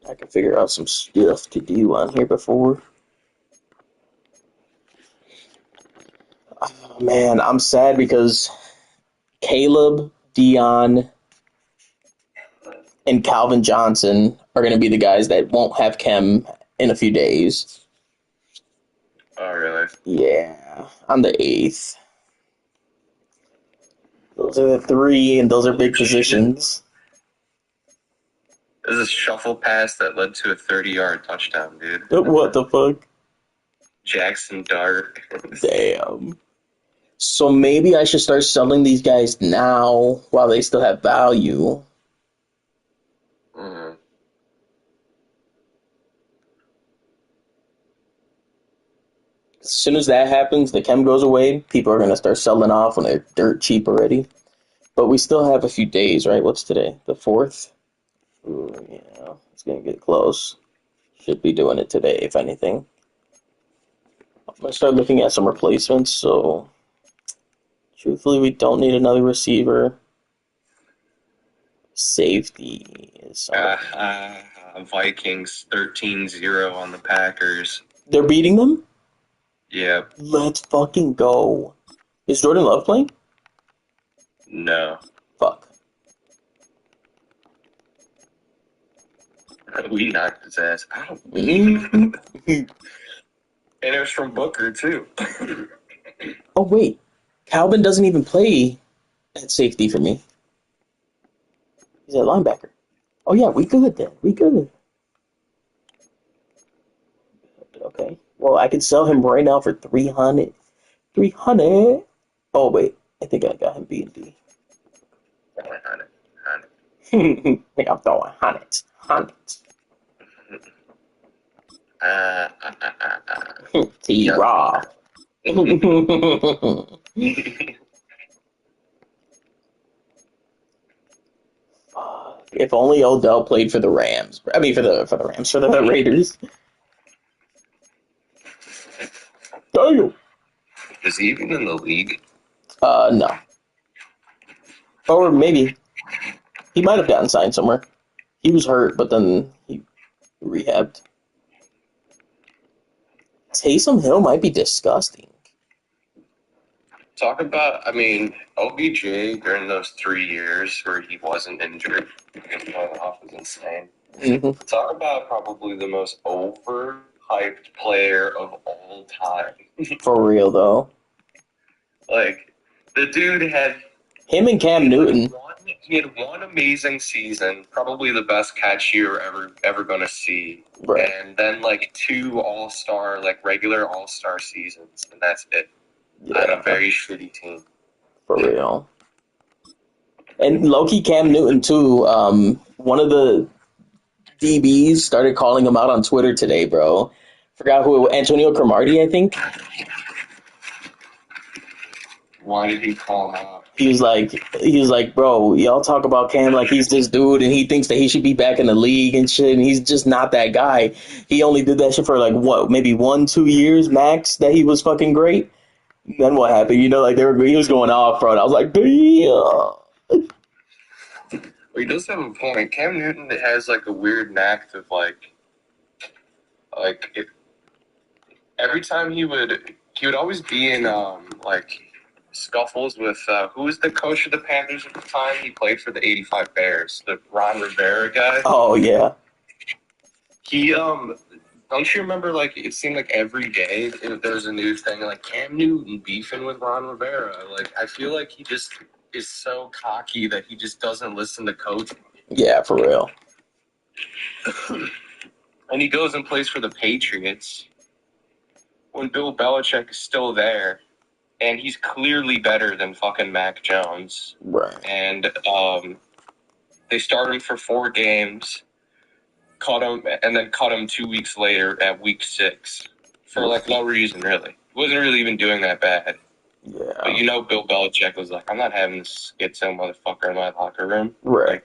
I can figure out some stuff to do on here before. Oh, man, I'm sad because Caleb, Dion, and Calvin Johnson are going to be the guys that won't have Chem in a few days. Oh, really? Yeah, on the 8th. Those are the 3, and those are big positions. This is a shuffle pass that led to a 30-yard touchdown, dude. What the fuck? Jackson Dart. Damn. So maybe I should start selling these guys now while they still have value. Mm. As soon as that happens, the chem goes away, people are going to start selling off when they're dirt cheap already. But we still have a few days, right? What's today? The 4th? Ooh, yeah, it's going to get close. Should be doing it today, if anything. I'm going to start looking at some replacements, so truthfully, we don't need another receiver. Safety is Vikings 13-0 on the Packers. They're beating them? Yeah. Let's fucking go. Is Jordan Love playing? No. Fuck. We knocked his ass out. Mm-hmm. And it was from Booker, too. Oh, wait. Calvin doesn't even play at safety for me. He's at linebacker. Oh, yeah, we good then. We good. Okay. Well, I could sell him right now for 300. 300? Oh, wait. I think I got him B&B. I'm throwing hundreds. T-Raw. If only Odell played for the Rams. I mean, for the Rams, for the Raiders. Damn. Is he even in the league? No. Or maybe. He might have gotten signed somewhere. He was hurt, but then he rehabbed. Taysom Hill might be disgusting. Talk about, OBJ during those 3 years where he wasn't injured and going off was insane. Mm-hmm. Talk about probably the most overhyped player of all time. For real, though. Like, the dude had... Him and Cam Newton. He had one amazing season, probably the best catch you're ever going to see. Right. And then, 2 all-star, regular all-star seasons, and that's it. Yeah. On a very shitty team. For real. And low-key Cam Newton, too. One of the DBs started calling him out on Twitter today, bro. Forgot who, Antonio Cromartie, I think. Why did he call him out? He was like, bro, y'all talk about Cam like he's this dude and he thinks that he should be back in the league and shit, and he's just not that guy. He only did that shit for maybe 1-2 years max that he was fucking great. Then what happened? He was going off, bro. And I was like, damn. Well, he does have a point. Cam Newton has a weird knack of every time he would always be in scuffles with who was the coach of the Panthers at the time? He played for the '85 Bears, the Ron Rivera guy. Oh yeah. He don't you remember it seemed like every day there was a new thing Cam Newton beefing with Ron Rivera. I feel like he just is so cocky that he just doesn't listen to coaching. Yeah, for real. And he goes and plays for the Patriots when Bill Belichick is still there, and he's clearly better than fucking Mac Jones. Right. And they start him for 4 games, cut him 2 weeks later at week 6 for no reason really. He wasn't really even doing that bad. Yeah. But Bill Belichick was like, I'm not having this schizo motherfucker in my locker room. Right.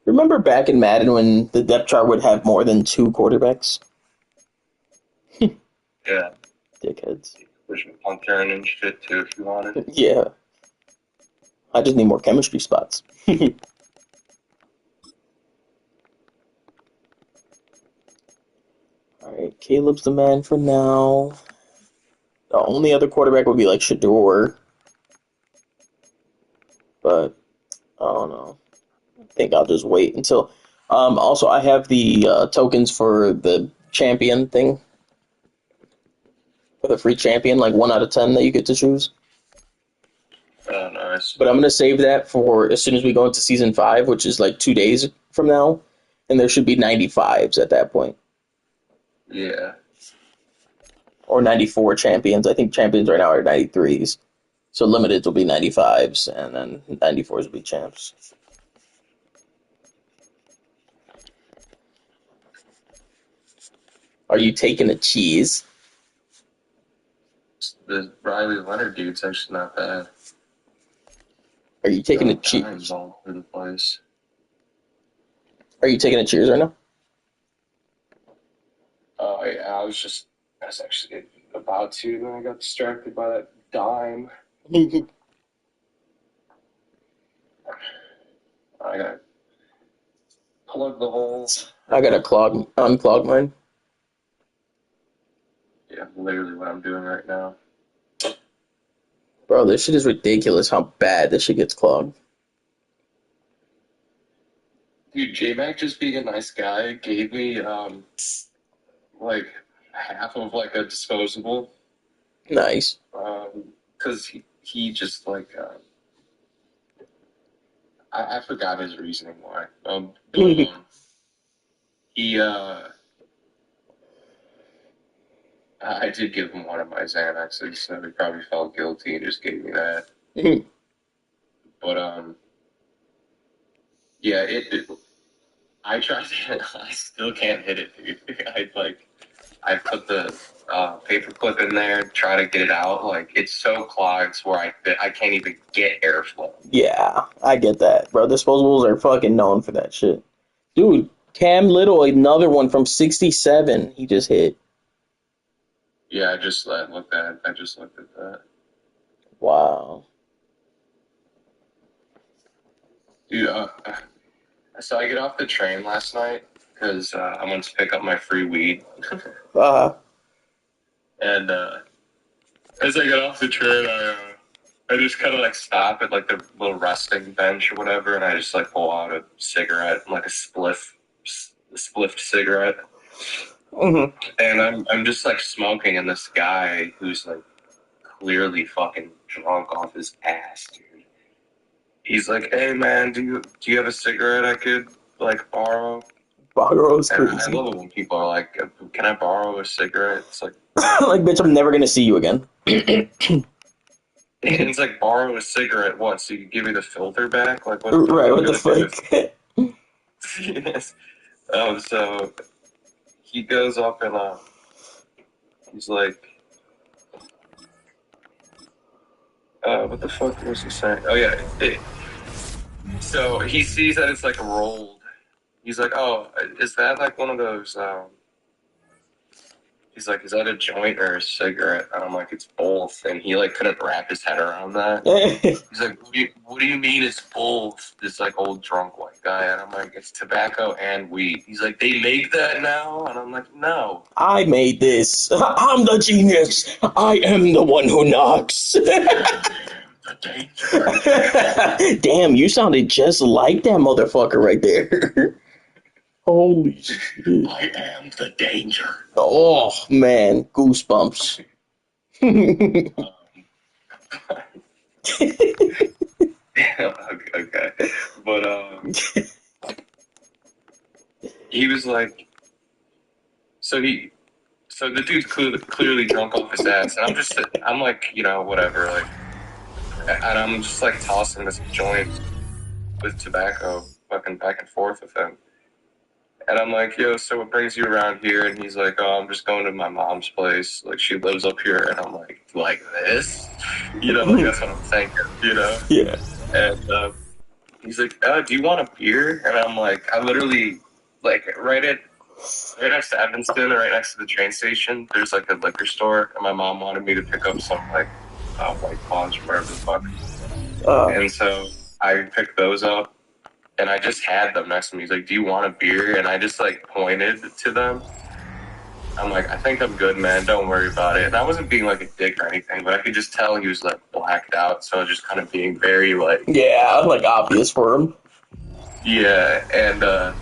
Remember back in Madden when the depth chart would have more than 2 quarterbacks? Yeah. Dickheads. There's punter and shit too if you wanted. Yeah. I just need more chemistry spots. All right, Caleb's the man for now. The only other quarterback would be like Shador, but I don't know. I think I'll just wait until. Also, I have the tokens for the champion thing, for the free champion, like 1 out of 10 that you get to choose. Oh, nice. But I'm gonna save that for as soon as we go into season 5, which is like 2 days from now, and there should be 95s at that point, Yeah. or 94 champions. I think champions right now are 93s, so limiteds will be 95s, and then 94s will be champs. Are you taking a cheese? The Riley Leonard dude's actually not bad. Are you taking a Dimes cheese? all over the place. Are you taking a cheers right now? Oh, yeah, I was actually about to, and then I got distracted by that dime. I gotta plug the hole. I gotta unclog mine. Yeah, literally what I'm doing right now. Bro, this shit is ridiculous how bad this shit gets clogged. Dude, J-Mac just being a nice guy gave me, like, half of, like, a disposable. Nice. Because he just, like, I forgot his reasoning why. He, I did give him one of my Xanaxes, so he probably felt guilty and just gave me that. But, yeah, I tried to, I still can't hit it, dude. I put the paper clip in there, try to get it out. Like, it's so clogged where I can't even get airflow. Yeah, I get that, bro. Disposables are fucking known for that shit. Dude, Cam Little, another one from 67, he just hit. Yeah, I just looked at that. Wow. Dude, so I get off the train last night because I went to pick up my free weed. And as I get off the train, I just kind of like stop at like the little resting bench or whatever, and I just like pull out a cigarette, like a spliffed cigarette, Mm-hmm. and I'm just like smoking, and this guy who's like clearly fucking drunk off his ass, dude. He's like, "Hey man, do you have a cigarette I could like borrow?" Bogoro's And I crazy. love it when people are like, "Can I borrow a cigarette?" It's like, like, bitch, I'm never gonna see you again. it's like borrow a cigarette. What? So you give me the filter back? Like what? Right, what the fuck? fuck? Yes. So he goes up and he's like, what the fuck was he saying? Oh yeah. So he sees that it's like rolled. He's like, oh, is that like one of those? He's like, is that a joint or a cigarette? And I'm like, it's both. And he like couldn't wrap his head around that. He's like, what do you mean it's both? This like old drunk white guy. And I'm like, it's tobacco and weed. He's like, they make that now? And I'm like, no. I made this. I'm the genius. I am the one who knocks. Damn, you sounded just like that motherfucker right there. Holy shit. I am the danger. Oh, man. Goosebumps. Okay. But he was like, so the dude's clearly drunk off his ass, and I'm like, you know, whatever, like, and I'm just like tossing this joint with tobacco, fucking back and forth with him. And I'm like, yo, so what brings you around here? And he's like, oh, I'm just going to my mom's place. Like, she lives up here. And I'm like this? You know, like, that's what I'm thinking, you know? Yeah. And he's like, do you want a beer? And I'm like, I literally, like, right next to Evanston, right next to the train station, there's, like, a liquor store. And my mom wanted me to pick up some, like, White Claws or whatever the fuck. And so I picked those up. And I just had them next to me. He's like, do you want a beer? And I just, like, pointed to them. I'm like, I think I'm good, man. Don't worry about it. And I wasn't being like a dick or anything, but I could just tell he was like blacked out. So I was just kind of being very like, Yeah, like obvious for him. yeah. And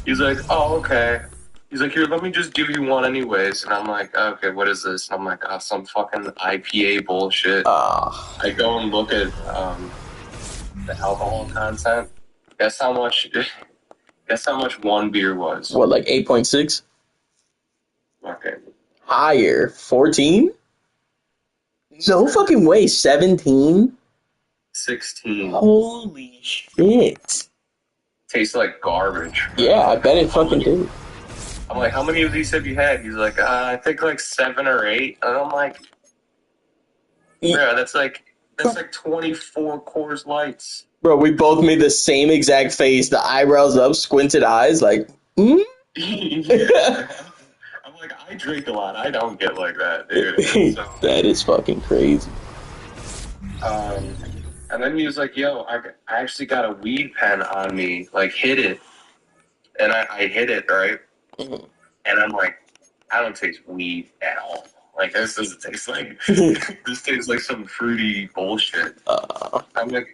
he's like, oh, okay. He's like, here, let me just give you one anyways. And I'm like, okay, what is this? And I'm like, oh, some fucking IPA bullshit. Ah, I go and look at the alcohol content. Guess how much? Guess how much one beer was? what, like 8.6? Okay, Higher. 14? No fucking way. 17? 16. Holy shit. Tastes like garbage. Yeah, I bet it fucking did. I'm like, how many of these have you had? He's like, I think like 7 or 8. And I'm like, yeah, that's like 24 Coors Lights. Bro, we both made the same exact face, the eyebrows up, squinted eyes, like, hmm? Yeah. I'm like, I drink a lot. I don't get like that, dude. So, That is fucking crazy. um, and then he was like, yo, I actually got a weed pen on me. Like, hit it. And I hit it, right? Mhm. And I'm like, I don't taste weed at all. Like, this doesn't taste like, this tastes like some fruity bullshit. Uh, I'm like,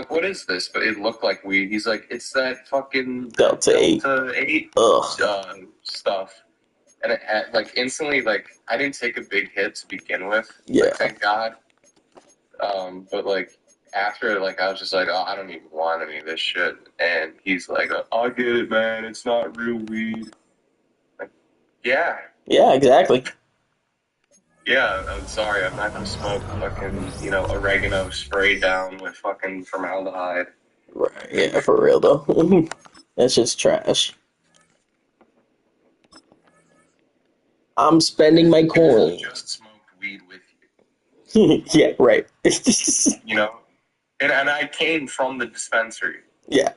what is this? But it looked like weed. He's like, it's that fucking Delta 8. Delta 8 Ugh. stuff. And like instantly, like I didn't take a big hit to begin with. Yeah. Like, thank God. But like after, like I was just like, oh, I don't even want any of this shit. And he's like, I get it, man. It's not real weed. Like, yeah, Yeah, exactly. yeah. I'm sorry. I'm not gonna smoke fucking oregano sprayed down with fucking formaldehyde. Right. Yeah, for real though. That's just trash. I'm spending my coin. Just smoked weed with Yeah, right. you know. And I came from the dispensary. Yeah.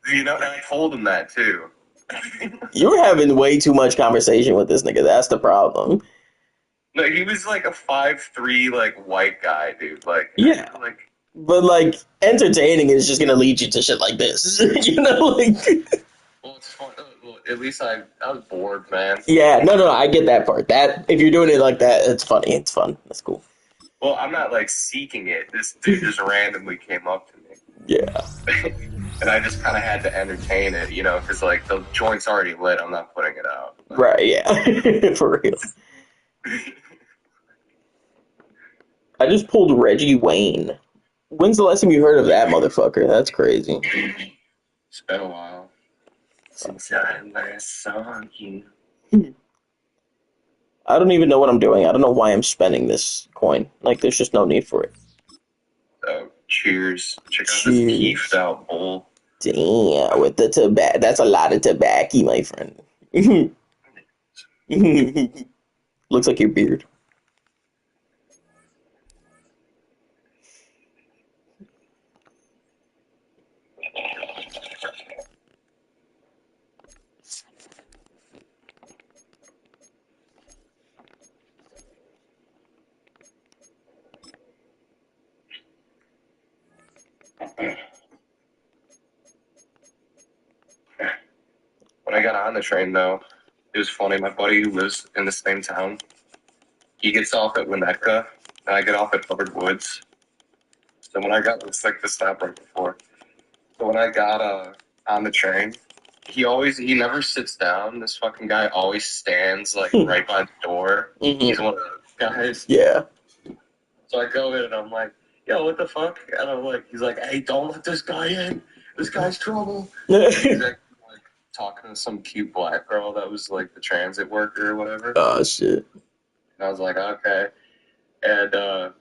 And I told him that too. You were having way too much conversation with this nigga. That's the problem. Like he was like a 5'3" like white guy, dude. Like Yeah. like But like entertaining is just gonna lead you to shit like this. Like well, it's fun. Well, at least I was bored, man. yeah, no, I get that part. That if you're doing it like that, it's funny. It's fun. That's cool. Well, I'm not like seeking it. This dude just randomly came up to me. Yeah. And I just kind of had to entertain it, because like the joint's already lit. I'm not putting it out. Right, yeah. For real. I just pulled Reggie Wayne. When's the last time you heard of that motherfucker? That's crazy. It's been a while since I last saw you. I don't even know what I'm doing. I don't know why I'm spending this coin. Like, there's just no need for it. So, cheers. Check out Cheers. this beefed out bowl. Damn, with the tobacco. That's a lot of tobacco, my friend. Looks like your beard. When I got on the train, though, it was funny. My buddy who lives in the same town, he gets off at Winnetka, and I get off at Hubbard Woods. So when I got, it's like the stop right before. So when I got on the train, he never sits down. This fucking guy always stands like right by the door. He's one of those guys. Yeah. So I go in and I'm like, yo, what the fuck? And I'm like, he's like, hey, don't let this guy in. This guy's trouble. He's like talking to some cute black girl that was like the transit worker or whatever. Oh, shit. And I was like, okay. And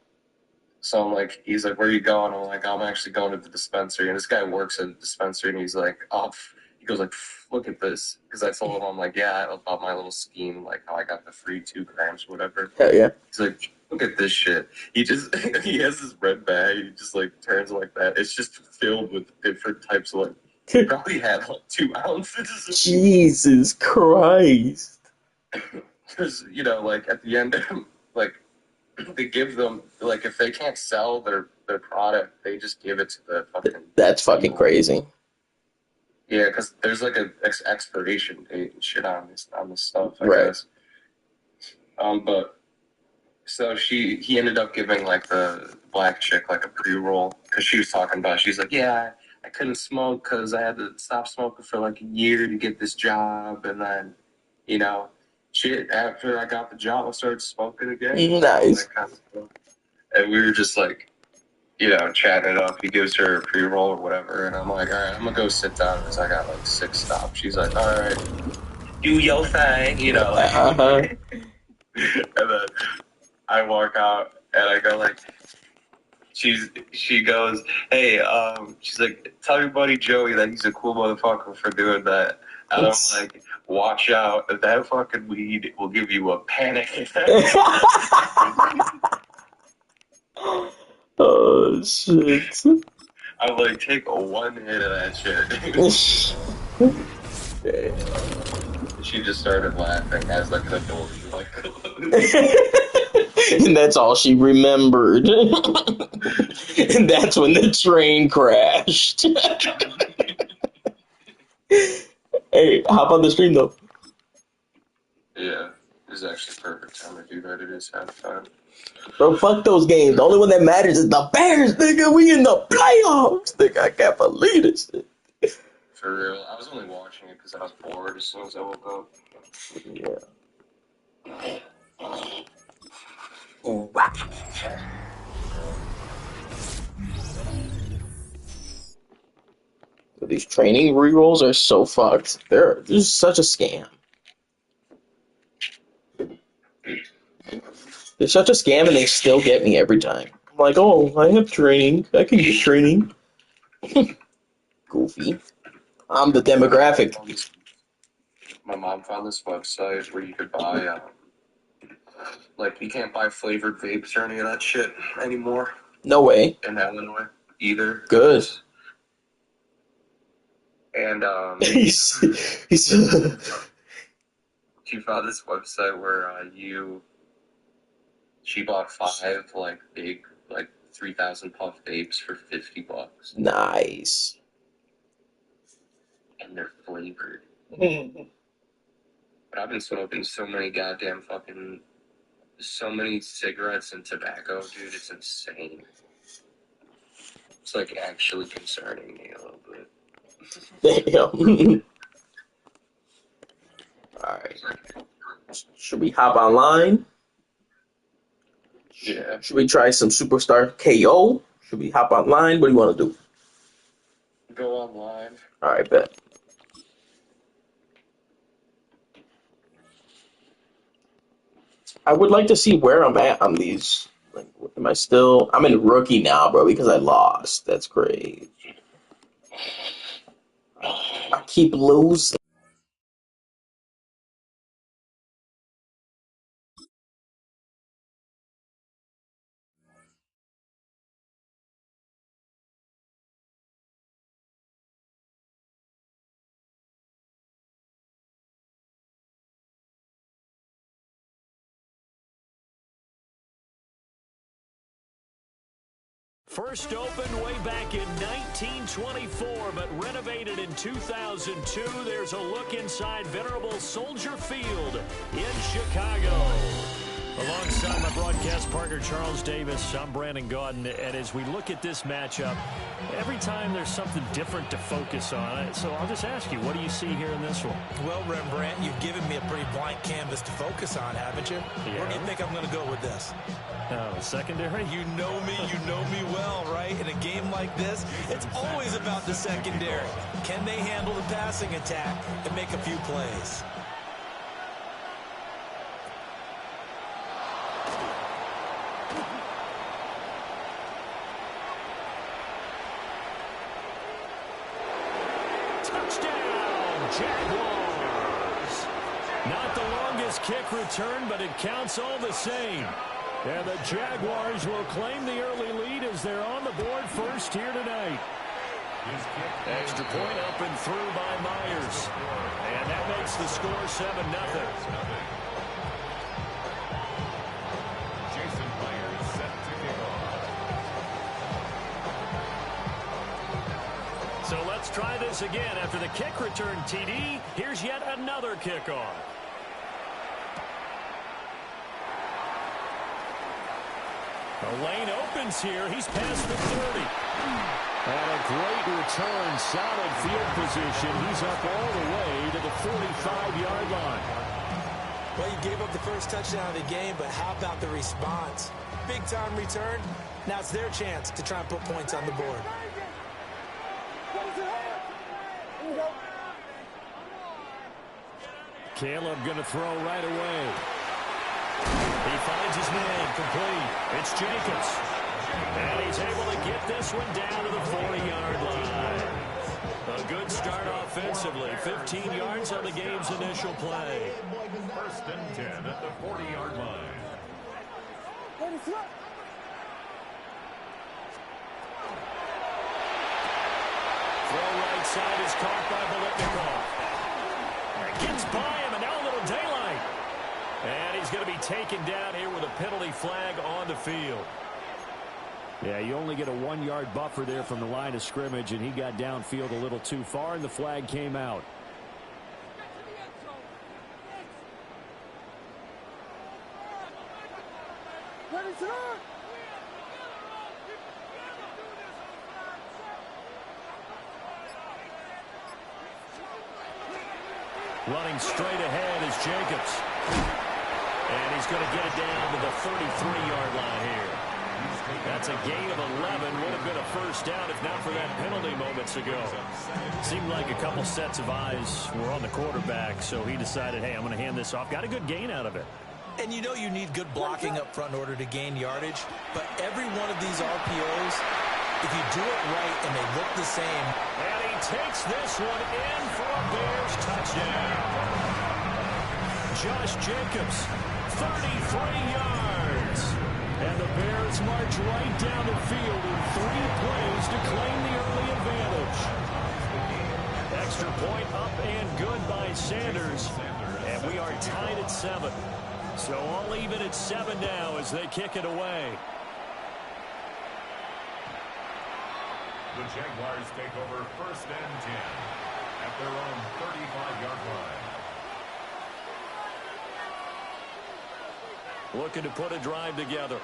so I'm like, he's like, where are you going? I'm like, I'm actually going to the dispensary. And this guy works at the dispensary and he's like, oh, he goes like, look at this. Because I told him, I'm like, yeah, about my little scheme, like how I got the free 2 grams or whatever. Hell yeah. He's like, look at this shit. He has this red bag. He just like turns like that. It's just filled with different types of like, he probably had like 2 ounces. Jesus Christ. Because, like at the end, like they give them, like if they can't sell their product, they just give it to the fucking. That's fucking crazy. Yeah, because there's like a expiration date and shit on this stuff, I Right. guess. But so he ended up giving like the black chick like a pre-roll because she was talking about. She's like, yeah, I couldn't smoke because I had to stop smoking for like a year to get this job, and then, you know, shit. After I got the job, I started smoking again. All Nice. that kind of stuff. And we were just like, chatting it up. He gives her a pre-roll or whatever, and I'm like, all right, I'm gonna go sit down because I got like 6 stops. She's like, all right, do your thing, like. Uh-huh. And then I walk out and I go like, she goes, hey, she's like, tell your buddy Joey that he's a cool motherfucker for doing that. And I'm like, watch out, that fucking weed will give you a panic attack. Oh shit. I'm like, take one hit of that shit. She just started laughing as like the door was like closed. And that's all she remembered. And that's when the train crashed. Hey, hop on the stream though. Yeah, it was actually perfect time to do that. It is halftime. Bro, fuck those games. The only one that matters is the Bears, nigga. We in the playoffs, nigga. I can't believe this shit. For real, I was only watching it because I was bored as soon as I woke up. Yeah. Ooh, wow. These training rerolls are so fucked. They're just such a scam. They're such a scam, and they still get me every time. I'm like, oh, I have training. I can get training. Goofy. I'm the demographic. My mom found this website where you could buy, like, you can't buy flavored vapes or any of that shit anymore No way. in Illinois either. Good. And he's she found this website where she bought 5 like big like 3,000 puff vapes for $50, nice. and they're flavored. But I've been smoking so many cigarettes and tobacco, dude. It's insane. It's like actually concerning me a little bit. Damn. Alright. Should we hop online? Yeah. Should we try some Superstar KO? Should we hop online? What do you want to do? Go online. Alright, bet. I would like to see where I'm at on these. Like, am I still? I'm in rookie now, bro, because I lost. That's crazy. I keep losing. First opened way back in 1924, but renovated in 2002. There's a look inside venerable Soldier Field in Chicago. Alongside my broadcast partner, Charles Davis, I'm Brandon Gaudin. And as we look at this matchup, every time there's something different to focus on. So I'll just ask you, what do you see here in this one? Well, Rembrandt, you've given me a pretty blank canvas to focus on, haven't you? Yeah. Where do you think I'm going to go with this? Secondary? You know me well, right? In a game like this, it's always about the secondary. Can they handle the passing attack and make a few plays? Touchdown, Jaguars! Not the longest kick return, but it counts all the same. And the Jaguars will claim the early lead as they're on the board first here tonight. Extra point up and through by Myers. And that makes the score 7-0. Jason Myers set to kick off. So let's try this again. After the kick return TD, here's yet another kickoff. The lane opens here. He's past the 30. And a great return, solid field position. He's up all the way to the 45-yard line. Well, you gave up the first touchdown of the game, but how about the response? Big-time return. Now it's their chance to try and put points on the board. Caleb going to throw right away. He finds his man complete. It's Jacobs. And he's able to get this one down to the 40-yard line. A good start offensively. 15 yards on the game's initial play. First and 10 at the 40-yard line. Throw right side is caught by Biletnikoff. Gets by him, and now a little daylight. And he's going to be taken down here with a penalty flag on the field. Yeah, you only get a 1-yard buffer there from the line of scrimmage, and he got downfield a little too far, and the flag came out. Running straight ahead is Jacobs. And he's going to get it down to the 33-yard line here. That's a gain of 11. Would have been a first down if not for that penalty moments ago. Seemed like a couple sets of eyes were on the quarterback, so he decided, hey, I'm going to hand this off. Got a good gain out of it. And you know you need good blocking up front in order to gain yardage, but every one of these RPOs, if you do it right and they look the same. And he takes this one in for a Bears touchdown. Josh Jacobs, 33 yards. And the Bears march right down the field in 3 plays to claim the early advantage. Extra point up and good by Sanders. And we are tied at 7. So all even at 7 now as they kick it away. The Jaguars take over first and 10 at their own 35-yard line. Looking to put a drive together.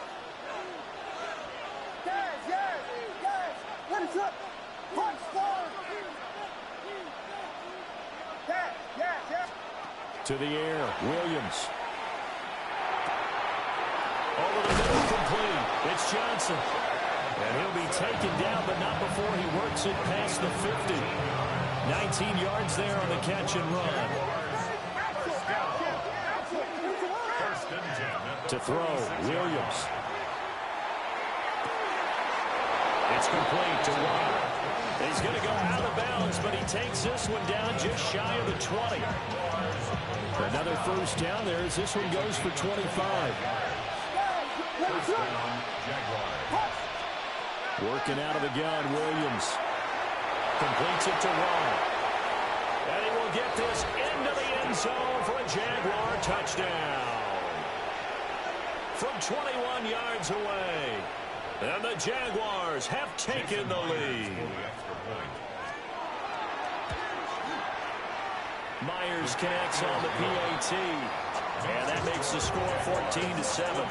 To the air, Williams. Over the middle, complete. It's Johnson. And he'll be taken down, but not before he works it past the 50. 19 yards there on the catch and run. To throw, Williams. It's complete to Waddle. He's going to go out of bounds, but he takes this one down just shy of the 20. Another first down there as this one goes for 25. Working out of the gun, Williams. Completes it to Waddle. And he will get this into the end zone for a Jaguar touchdown. From 21 yards away. And the Jaguars have taken the lead. Myers connects on the PAT. And that makes the score 14-7.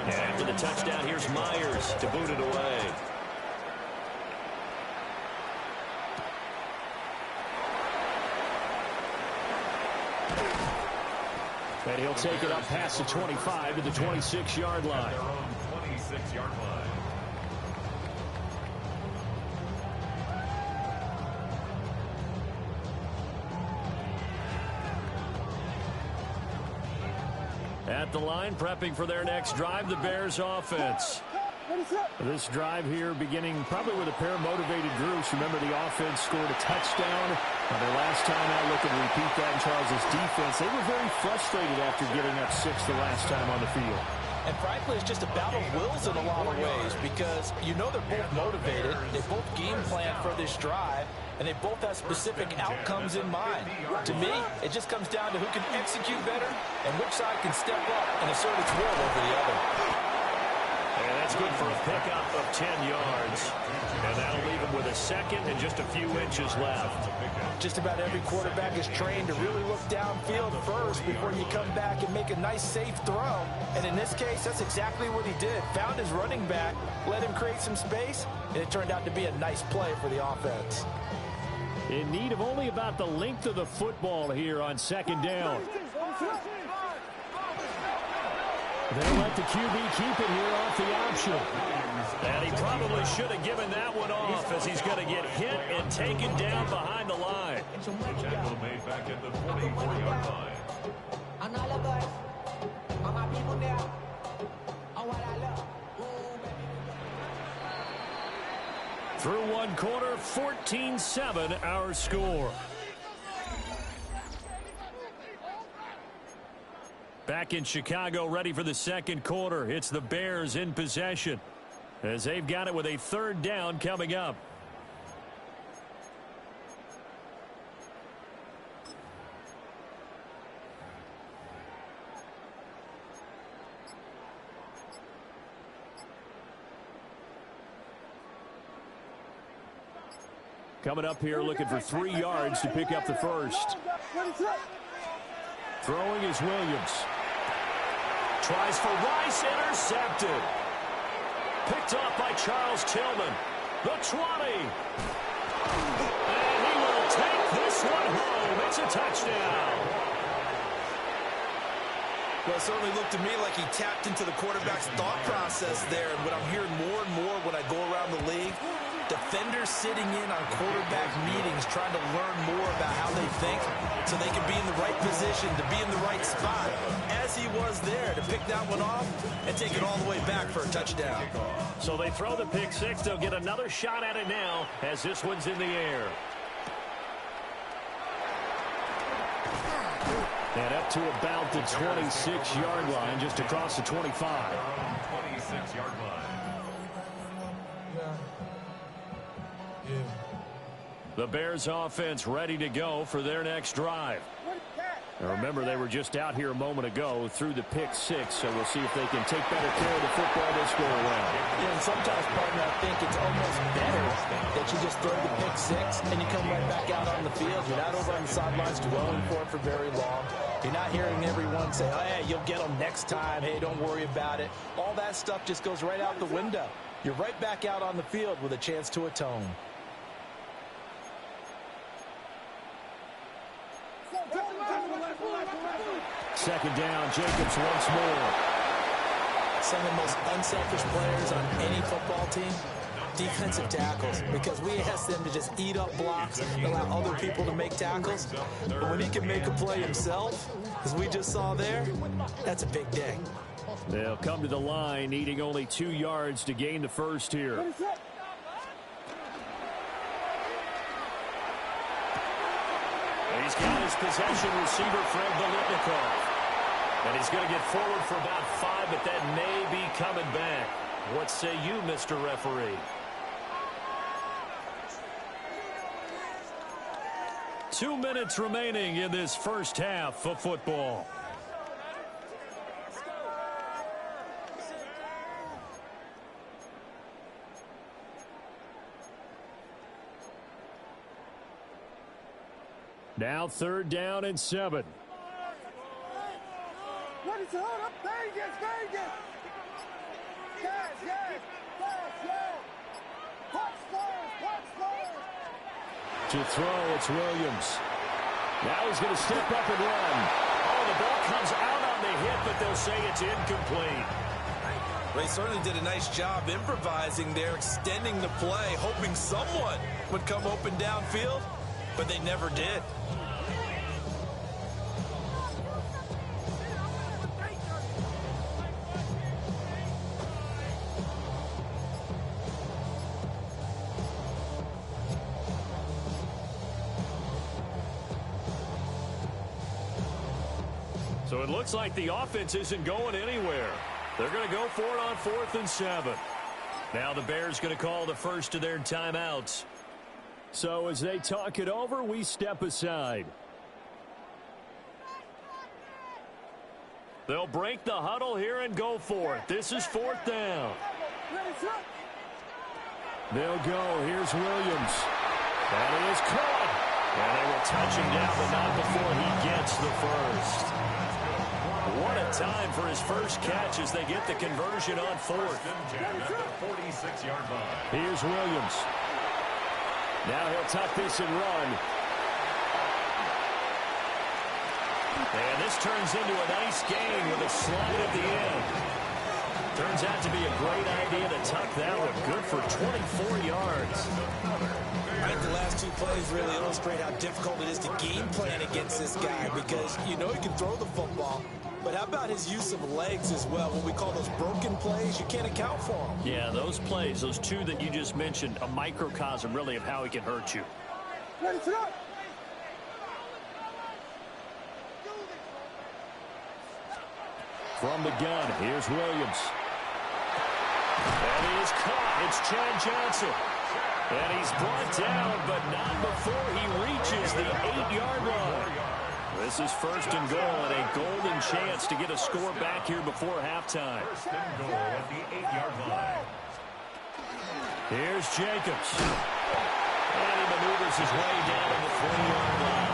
And after the touchdown, here's Myers to boot it away. And he'll take it up past the 25 to the 26-yard line. Their own 26-yard line. At the line, prepping for their next drive, the Bears offense. This drive here beginning probably with a pair of motivated groups. Remember, the offense scored a touchdown on their last time out. Looking to repeat that in Charles' defense. They were very frustrated after getting up 6 the last time on the field. And frankly, it's just a battle of wills in a lot of ways because you know they're both motivated. They both game plan for this drive, and they both have specific outcomes in mind. To me, it just comes down to who can execute better and which side can step up and assert its will over the other. And that's It's good for a pickup of 10 yards. And that'll leave him with a second and just a few inches left. Just about every quarterback is trained to really look downfield first before you come back and make a nice, safe throw. And in this case, that's exactly what he did. Found his running back, let him create some space, and it turned out to be a nice play for the offense. In need of only about the length of the football here on second down. They'll let the QB keep it here off the option. And he probably should have given that one off as he's going to get hit and taken down behind the line. The tackle made back at the 44-yard line. Through one quarter, 14-7 our score. Back in Chicago, ready for the second quarter. It's the Bears in possession as they've got it with a third down coming up. Coming up here looking for 3 yards to pick up the first. Throwing is Williams. Tries for Rice, intercepted. Picked off by Charles Tillman. The 20. And he will take this one home. It's a touchdown. Well, it certainly looked to me like he tapped into the quarterback's thought process there. And what I'm hearing more and more when I go around the league, defenders sitting in on quarterback meetings trying to learn more about how they think so they can be in the right position to be in the right spot, as he was there to pick that one off and take it all the way back for a touchdown. So they throw the pick six. They'll get another shot at it now as this one's in the air. And up to about the 26-yard line, just across the 25. 26-yard line. The Bears offense ready to go for their next drive. Now remember, they were just out here a moment ago through the pick six, so we'll see if they can take better care of the football this go around. Yeah, and sometimes, partner, I think it's almost better that you just throw the pick six and you come right back out on the field. You're not over on the sidelines dwelling for it for very long. You're not hearing everyone say, oh, hey, you'll get them next time. Hey, don't worry about it. All that stuff just goes right out the window. You're right back out on the field with a chance to atone. Second down, Jacobs once more. Some of the most unselfish players on any football team, defensive tackles, because we ask them to just eat up blocks and allow other people to make tackles. But when he can make a play himself, as we just saw there, that's a big day. They'll come to the line, needing only 2 yards to gain the first here. He's got his possession receiver, Fred Biletnikoff. And he's going to get forward for about 5, but that may be coming back. What say you, Mr. Referee? Two minutes remaining in this first half of football. Now third down and 7. What is it? Hold up, Vegas, Vegas. Yes. Watch first. To throw, it's Williams. Now he's going to step up and run. Oh, the ball comes out on the hit, but they'll say it's incomplete. They certainly did a nice job improvising there, extending the play, hoping someone would come open downfield, but they never did. So it looks like the offense isn't going anywhere. They're going to go for it on 4th and 7. Now the Bears going to call the first of their timeouts. So as they talk it over, we step aside. They'll break the huddle here and go for it. This is 4th down. Ready, set. They'll go. Here's Williams. That is caught. And they will touch him down, but not before he gets the first. What a time for his first catch as they get the conversion on fourth. 46-yard line. Here's Williams. Now he'll tuck this and run. And this turns into a nice gain with a slide at the end. Turns out to be a great idea to tuck that one. Good for 24 yards. I think the last two plays really illustrate how difficult it is to game plan against this guy because you know he can throw the football, but how about his use of legs as well? What we call those broken plays, you can't account for them. Yeah, those plays, those two that you just mentioned, a microcosm really of how he can hurt you. Ready, set. From the gun, here's Williams. And he is caught. It's Chad Johnson. And he's brought down, but not before he reaches the 8-yard line. This is first and goal and a golden chance to get a score back here before halftime. First and goal at the 8-yard line. Here's Jacobs. And he maneuvers his way down to the 20-yard line.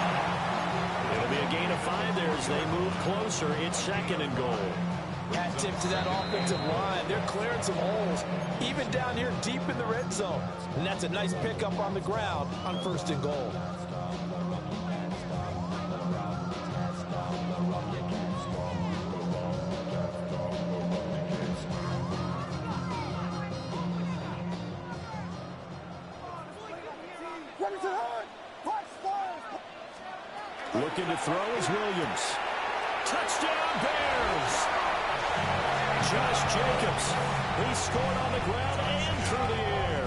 It'll be a gain of 5 there as they move closer. It's second and goal. Hat tip to that offensive line. They're clearing some holes, even down here deep in the red zone. And that's a nice pickup on the ground on first and goal. Ready, set. Looking to throw is Williams. Touchdown, Bears! Josh Jacobs. He scored on the ground and through the air.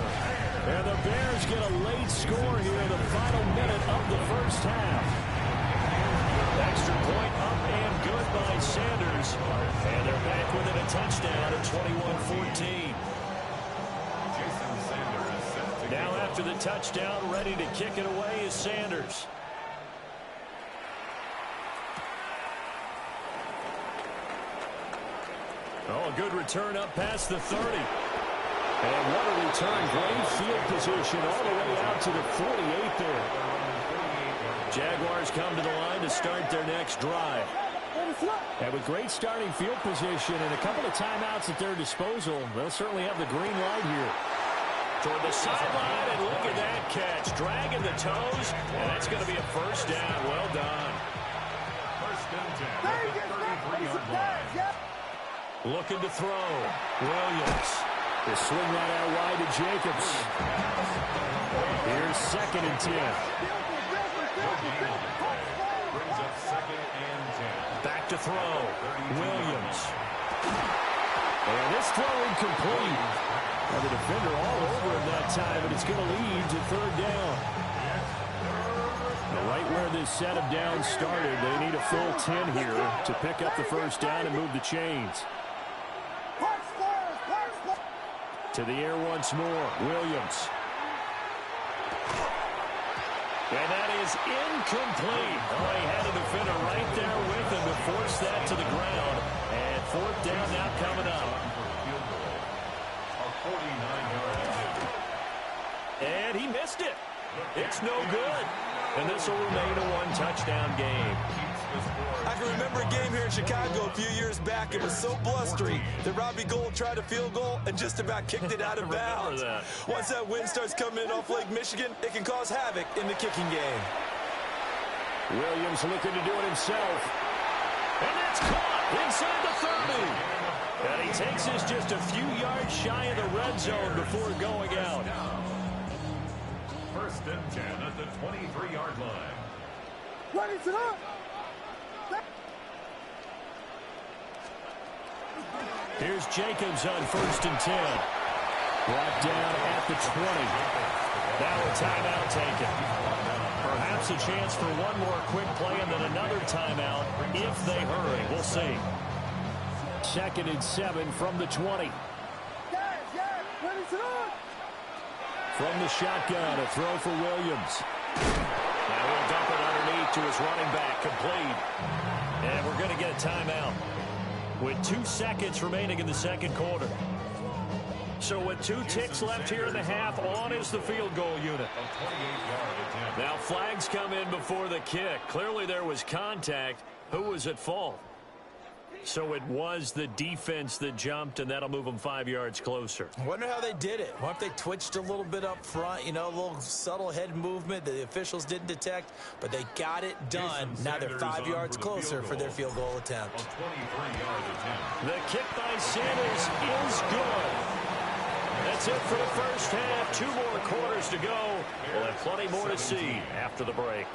And the Bears get a late score here in the final minute of the first half. Extra point up and good by Sanders. And they're back within a touchdown at 21-14. Jason Sanders is set to Now after the touchdown, ready to kick it away is Sanders. Oh, a good return up past the 30. And what a return. Great field position all the way out to the 48 there. Jaguars come to the line to start their next drive. Ready, set. And with great starting field position and a couple of timeouts at their disposal, they'll certainly have the green light here. Toward the sideline, and look at that catch. Dragging the toes, and that's going to be a first down. Well done. first and 10 at the 33-yard line. Looking to throw. Williams. They swing that out wide to Jacobs. Here's second and 10. Brings up second and 10. Back to throw. Williams. And this throw incomplete. And the defender all over him that time, and it's going to lead to third down. Now, right where this set of downs started, they need a full 10 here to pick up the first down and move the chains. To the air once more, Williams. And that is incomplete. Oh, he had a defender right there with him to force that to the ground. And fourth down now coming up. A 49-yard attempt. And he missed it. It's no good. And this will remain a one-touchdown game. I can remember a game here in Chicago a few years back. It was so blustery that Robbie Gould tried a field goal and just about kicked it out of bounds. that. Once that wind starts coming in off Lake Michigan, it can cause havoc in the kicking game. Williams looking to do it himself. And that's caught inside the 30. And he takes this just a few yards shy of the red zone before going out. First and 10 at the 23-yard line. Ready, set. Here's Jacobs on first and 10. Brought down at the 20. Now a timeout taken. Perhaps a chance for one more quick play and then another timeout if they hurry. We'll see. Second and 7 from the 20. Ready, set. From the shotgun, a throw for Williams. Now he'll dump it underneath to his running back, complete. And we're going to get a timeout with 2 seconds remaining in the second quarter. So with 2 ticks left here in the half, on is the field goal unit. A 28-yard attempt. Now flags come in before the kick. Clearly there was contact. Who was at fault? So it was the defense that jumped, and that'll move them 5 yards closer. I wonder how they did it. What if they twitched a little bit up front, a little subtle head movement that the officials didn't detect, but they got it done. Now they're 5 yards closer for their field goal attempt. A 23-yard attempt. The kick by Sanders is good. That's it for the first half. 2 more quarters to go. We'll have plenty more to see after the break.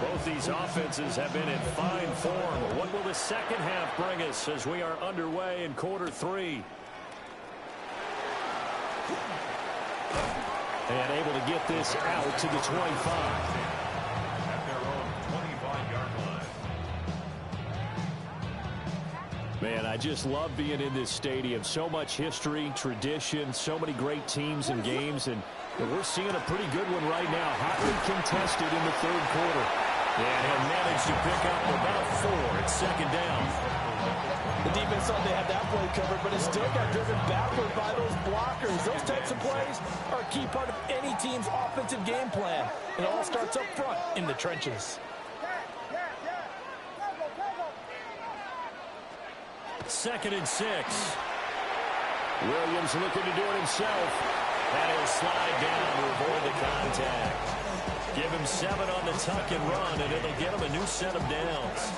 Both these offenses have been in fine form. What will the second half bring us as we are underway in quarter 3? And able to get this out to the 25. At their own 25-yard line. Man, I just love being in this stadium. So much history, tradition, so many great teams and games, and we're seeing a pretty good one right now. Hotly contested in the third quarter. And he'll manage to pick up about 4 at second down. The defense thought they had that play covered, but it still got driven backward by those blockers. Those types of plays are a key part of any team's offensive game plan. It all starts up front in the trenches. Second and 6. Williams looking to do it himself. And he'll slide down to avoid the contact. Give him 7 on the tuck and run, and it'll get him a new set of downs.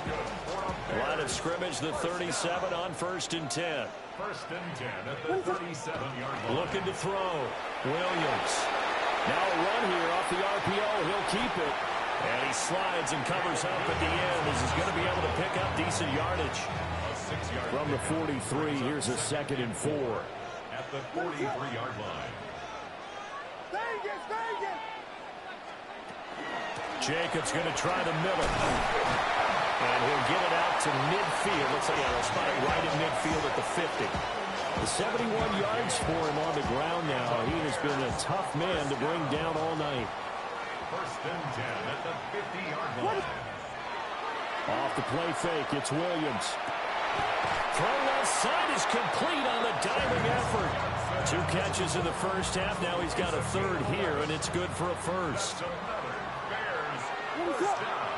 Line of scrimmage, the 37 on 1st and 10. 1st and 10 at the 37-yard line. Looking to throw. Williams. Now a run here off the RPO. He'll keep it. And he slides and covers up at the end as he's going to be able to pick up decent yardage. From the 43, here's a 2nd and 4. At the 43-yard line. Jacobs going to try the middle. And he'll get it out to midfield. Looks like he'll spot it right in midfield at the 50. The 71 yards for him on the ground now. He has been a tough man to bring down all night. 1st and 10 at the 50-yard line. Off the play fake, it's Williams. Throw left side is complete on the diving effort. 2 catches in the first half. Now he's got a 3rd here, and it's good for a 1st. First down.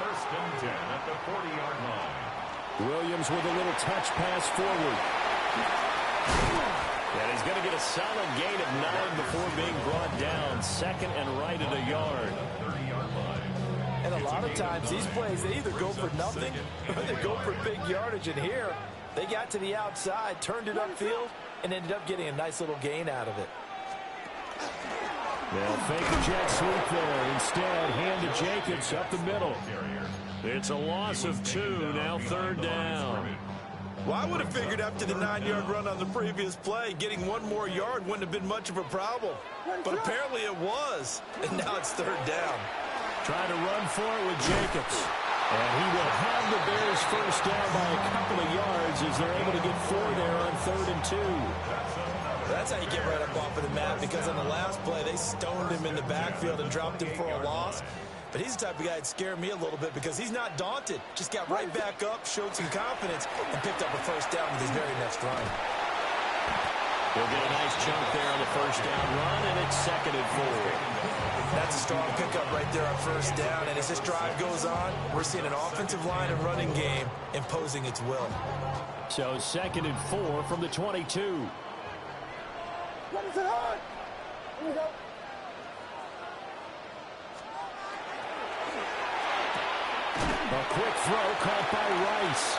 1st and 10 at the 40-yard line. Williams with a little touch pass forward. And he's going to get a solid gain of 9 before being brought down. 2nd and right at a yard. 30-yard line. And a lot of times these plays, they either go for nothing or they go for big yardage. And here, they got to the outside, turned it upfield, and ended up getting a nice little gain out of it. They'll fake a jet sweep there. Instead, hand to Jacobs up the middle. It's a loss of 2, now 3rd down. Well, I would have figured after the 9-yard run on the previous play, getting 1 more yard wouldn't have been much of a problem. But apparently it was, and now it's 3rd down. Trying to run for it with Jacobs. And he will have the Bears first down by a couple of yards as they're able to get 4 there on 3rd and 2. That's how you get right up off of the mat, because on the last play, they stoned him in the backfield and dropped him for a loss. But he's the type of guy that scared me a little bit because he's not daunted. Just got right back up, showed some confidence, and picked up a first down with his very next run. He'll get a nice chunk there on the first down run, and it's 2nd and 4. That's a strong pickup right there on first down. And as this drive goes on, we're seeing an offensive line and running game imposing its will. So 2nd and 4 from the 22. What is it on? Here we go. A quick throw caught by Rice.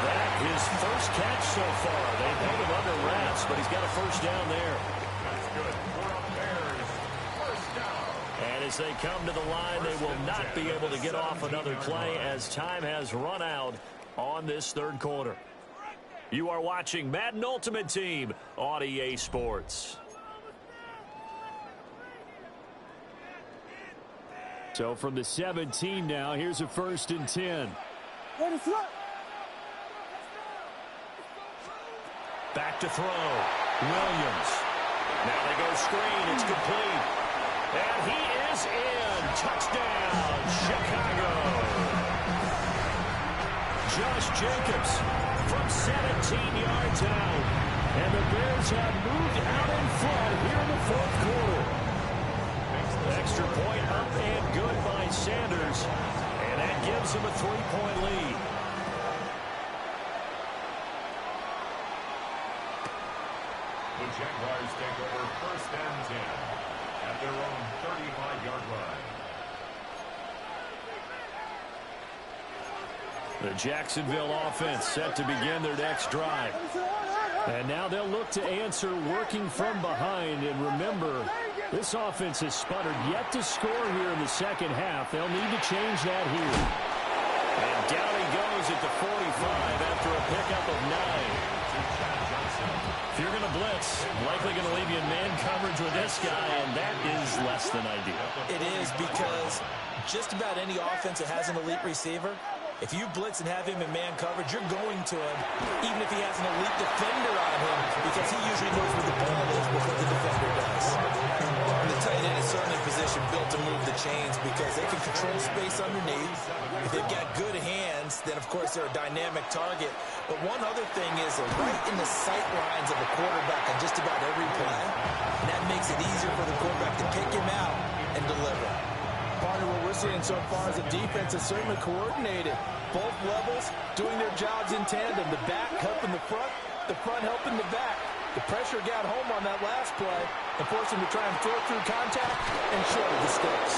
That his first catch so far. They've held him under wraps, but he's got a first down there. That's good for a Bears. First down. And as they come to the line, they will not be able to get off another play as time has run out on this 3rd quarter. You are watching Madden Ultimate Team on EA Sports. So from the 17 now, here's a 1st and 10. Ready, throw. Back to throw. Williams. Now they go screen. It's complete. And he is in. Touchdown, Chicago. Josh Jacobs from 17 yards out. And the Bears have moved out in front here in the fourth quarter. Extra point up and good by Sanders. And that gives him a 3-point lead. The Jaguars take over first and 10 at their own 35-yard line. The Jacksonville offense set to begin their next drive. And now they'll look to answer working from behind. And remember, this offense has sputtered yet to score here in the second half. They'll need to change that here. And down he goes at the 45 after a pickup of 9. If you're going to blitz, likely going to leave you in man coverage with this guy, and that is less than ideal. It is, because just about any offense that has an elite receiver, if you blitz and have him in man coverage, you're going to him, even if he has an elite defender on him, because he usually knows where the ball is before the defender does. And the tight end is certainly in position built to move the chains because they can control space underneath. If they've got good hands, then, of course, they're a dynamic target. But one other thing is they're right in the sight lines of the quarterback on just about every play. And that makes it easier for the quarterback to pick him out and deliver. Partner, what we're seeing so far is the defense is certainly coordinated. Both levels doing their jobs in tandem. The back helping the front helping the back. The pressure got home on that last play and forced him to try and throw through contact and shorted the sticks.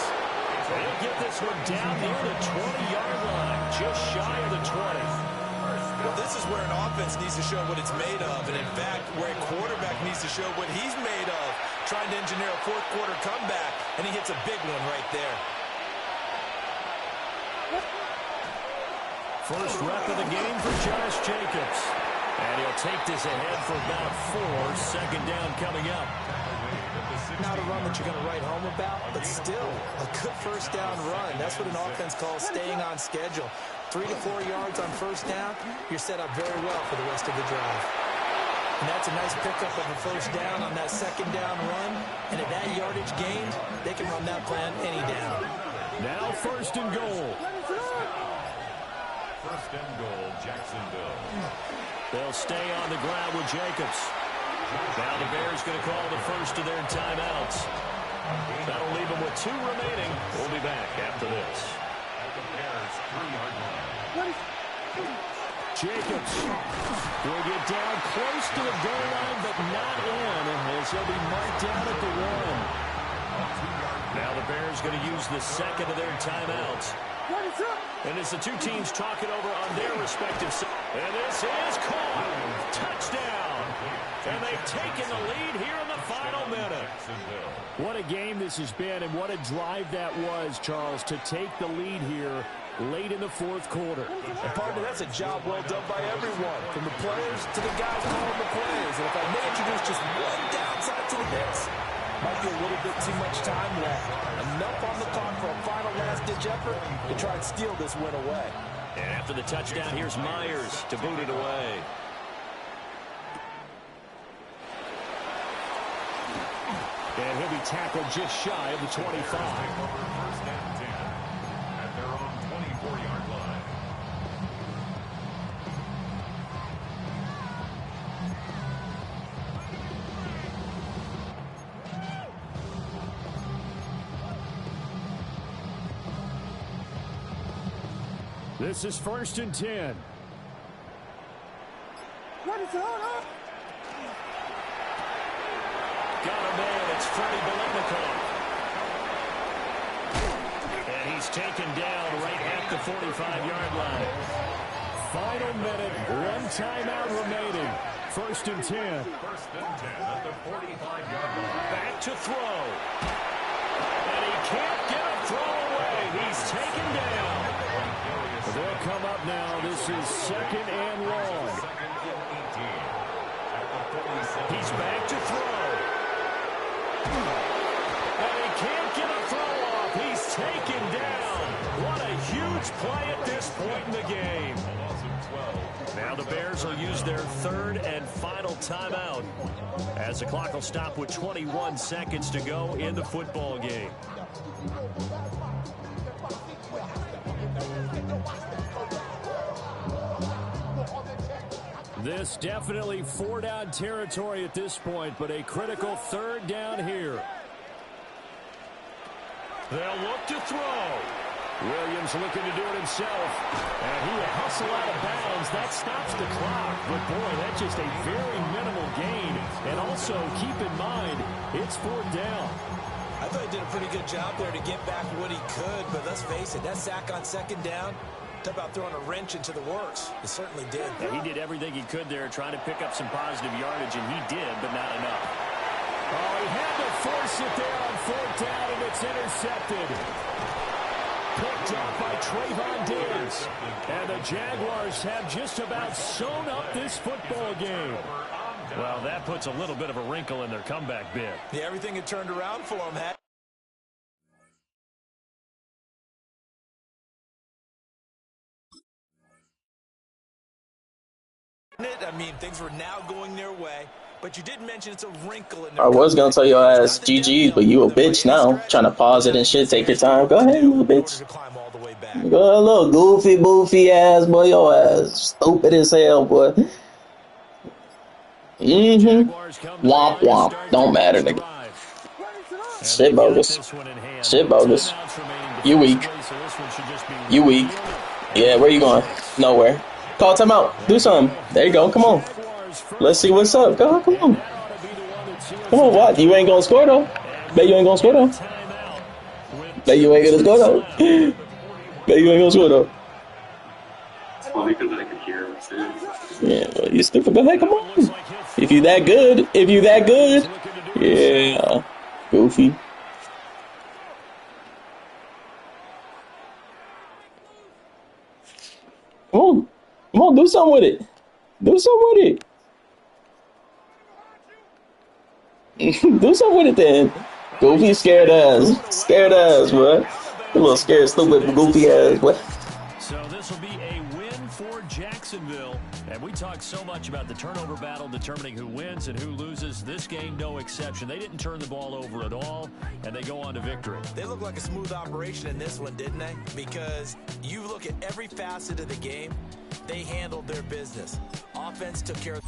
They'll get this one down near the 20-yard line, just shy of the 20. Well, this is where an offense needs to show what it's made of, and in fact, where a quarterback needs to show what he's made of, trying to engineer a fourth-quarter comeback, and he hits a big one right there. First rep of the game for Josh Jacobs. And he'll take this ahead for about 4. Second down coming up. Not a run that you're going to write home about, but still a good first down run. That's what an offense calls staying on schedule. 3 to 4 yards on first down, you're set up very well for the rest of the drive. And that's a nice pickup of a first down on that second down run. And at that yardage gained, they can run that plan any down. Now first and goal. First and goal, Jacksonville. They'll stay on the ground with Jacobs. Now the Bears going to call the first of their timeouts. That'll leave them with 2 remaining. We'll be back after this. At the Bears' 3-yard line. Jacobs will get down close to the goal line, but not in, as he'll be marked down at the 1. Now the Bears going to use the second of their timeouts. And it's the two teams talking over on their respective sides. And this is caught. Touchdown. And they've taken the lead here in the final minute. What a game this has been, and what a drive that was, Charles, to take the lead here late in the fourth quarter. And partner, that's a job well done by everyone, from the players to the guys calling the plays. And if I may introduce just one downside to the mix, might be a little bit too much time left. Enough on the clock for a final last-ditch effort to try and steal this win away. And after the touchdown, here's Myers to boot it away. And he'll be tackled just shy of the 25. First and 10 at their own 24-yard line. This is first and 10. Got a man. It's Freddie Biletnikoff. And he's taken down right at the 45-yard line. Final minute, 1 timeout remaining. First and 10. First and 10 at the 45-yard line. Back to throw. And he can't get a throw away. He's taken down. They'll come up now. This is second and long. Second and 18 at the 47. He's back to throw. And he can't get a throw off. He's taken down. What a huge play at this point in the game. Now the Bears will use their third and final timeout, as the clock will stop with 21 seconds to go in the football game. This definitely 4-down territory at this point, but a critical 3rd down here. They'll look to throw. Williams looking to do it himself. And he will hustle out of bounds. That stops the clock. But, boy, that's just a very minimal gain. And also, keep in mind, it's 4th down. I thought he did a pretty good job there to get back what he could. But let's face it, that sack on 2nd down, talk about throwing a wrench into the works. It certainly did. Yeah, he did everything he could there trying to pick up some positive yardage, and he did, but not enough. Oh, he had to force it there on 4th down, and it's intercepted. Picked off by Trayvon Diggs. And the Jaguars have just about sewn up this football game. Well, that puts a little bit of a wrinkle in their comeback bid. Yeah, everything had turned around for him. I mean, things were now going their way. But you did mention it's a wrinkle in their I was going to tell your ass GG's, but you a bitch now. Trying to pause it and shit. Take your time. Go ahead, you little bitch. Go ahead, little goofy, boofy ass, boy. Your ass stupid as hell, boy. Womp womp. Don't matter, nigga. Shit bogus. Shit bogus. You weak. You weak. Yeah, where you going? Nowhere. Call timeout. Do something. There you go. Come on. Let's see what's up. Go, come on. Come on, what? You ain't gonna score though. Bet you ain't gonna score though. Bet you ain't gonna score though. Bet you ain't gonna score though. It's funny because I can hear him too. Yeah, well, you stupid. Go ahead, come on. If you that good, yeah, goofy. Come on, do something with it. Do something with it. Do something with it then. Goofy scared ass, bro. A little scared, stupid, goofy ass, boy. So this will be a win for Jacksonville. And we talked so much about the turnover battle determining who wins and who loses. This game, no exception. They didn't turn the ball over at all, and they go on to victory. They look like a smooth operation in this one, didn't they? Because you look at every facet of the game, they handled their business. Offense took care of...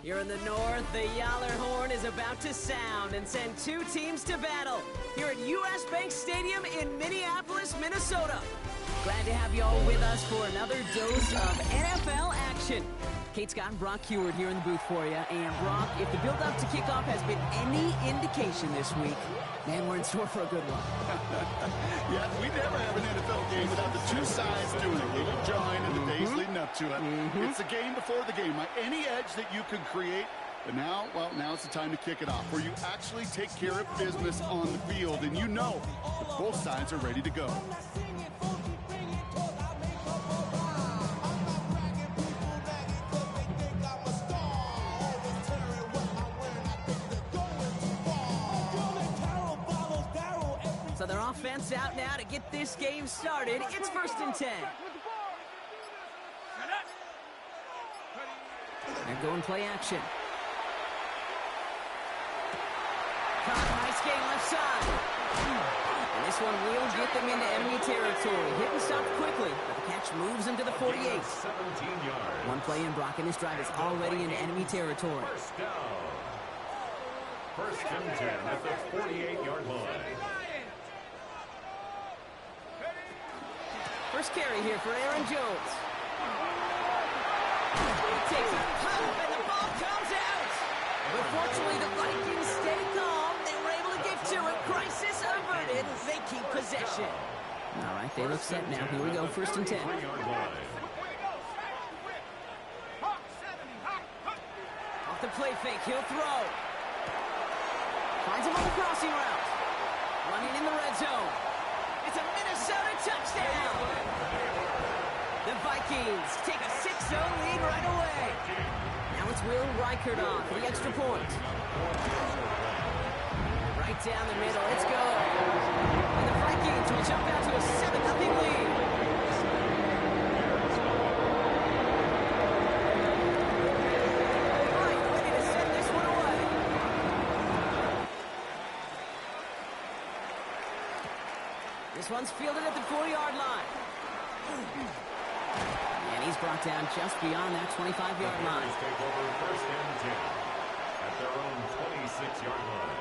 Here in the north, the Yaller horn is about to sound and send two teams to battle here at US Bank Stadium in Minneapolis, Minnesota. Glad to have you all with us for another dose of NFL action. Kate Scott and Brock Heward here in the booth for you. And Brock, if the build-up to kickoff has been any indication this week, man, we're in store for a good one. Yeah, we never have an NFL game without the two sides doing it. You join in the days leading up to it. It's the game before the game. Any edge that you can create. But now, well, now it's the time to kick it off, where you actually take care of business on the field, and you know that both sides are ready to go. offense out now to get this game started. It's 1st and 10. They're going play action. Nice game left side. And this one will get them into enemy territory. Hit and stop quickly, but the catch moves them to the 48. 17 yards. One play in, Brock, and this drive is already into enemy territory. First down. 1st and 10 at the 48-yard line. First carry here for Aaron Jones. He takes a pop, and the ball comes out. But fortunately, the Vikings stay calm. They were able to get to it. Crisis averted. They keep possession. All right, they look set now. Here we go, 1st and 10. Off the play fake, he'll throw. Finds him on the crossing route. Running in the red zone. It's a Minnesota touchdown. The Vikings take a 6-0 lead right away. Now it's Will Reichert on for the extra point. Right down the middle, it's go. And the Vikings will jump out to a 7-0 lead. All right, ready to send this one away. This one's fielded at the 4-yard line. And he's brought down just beyond that 25-yard line. Take over 1st and 10 at their own 26-yard line.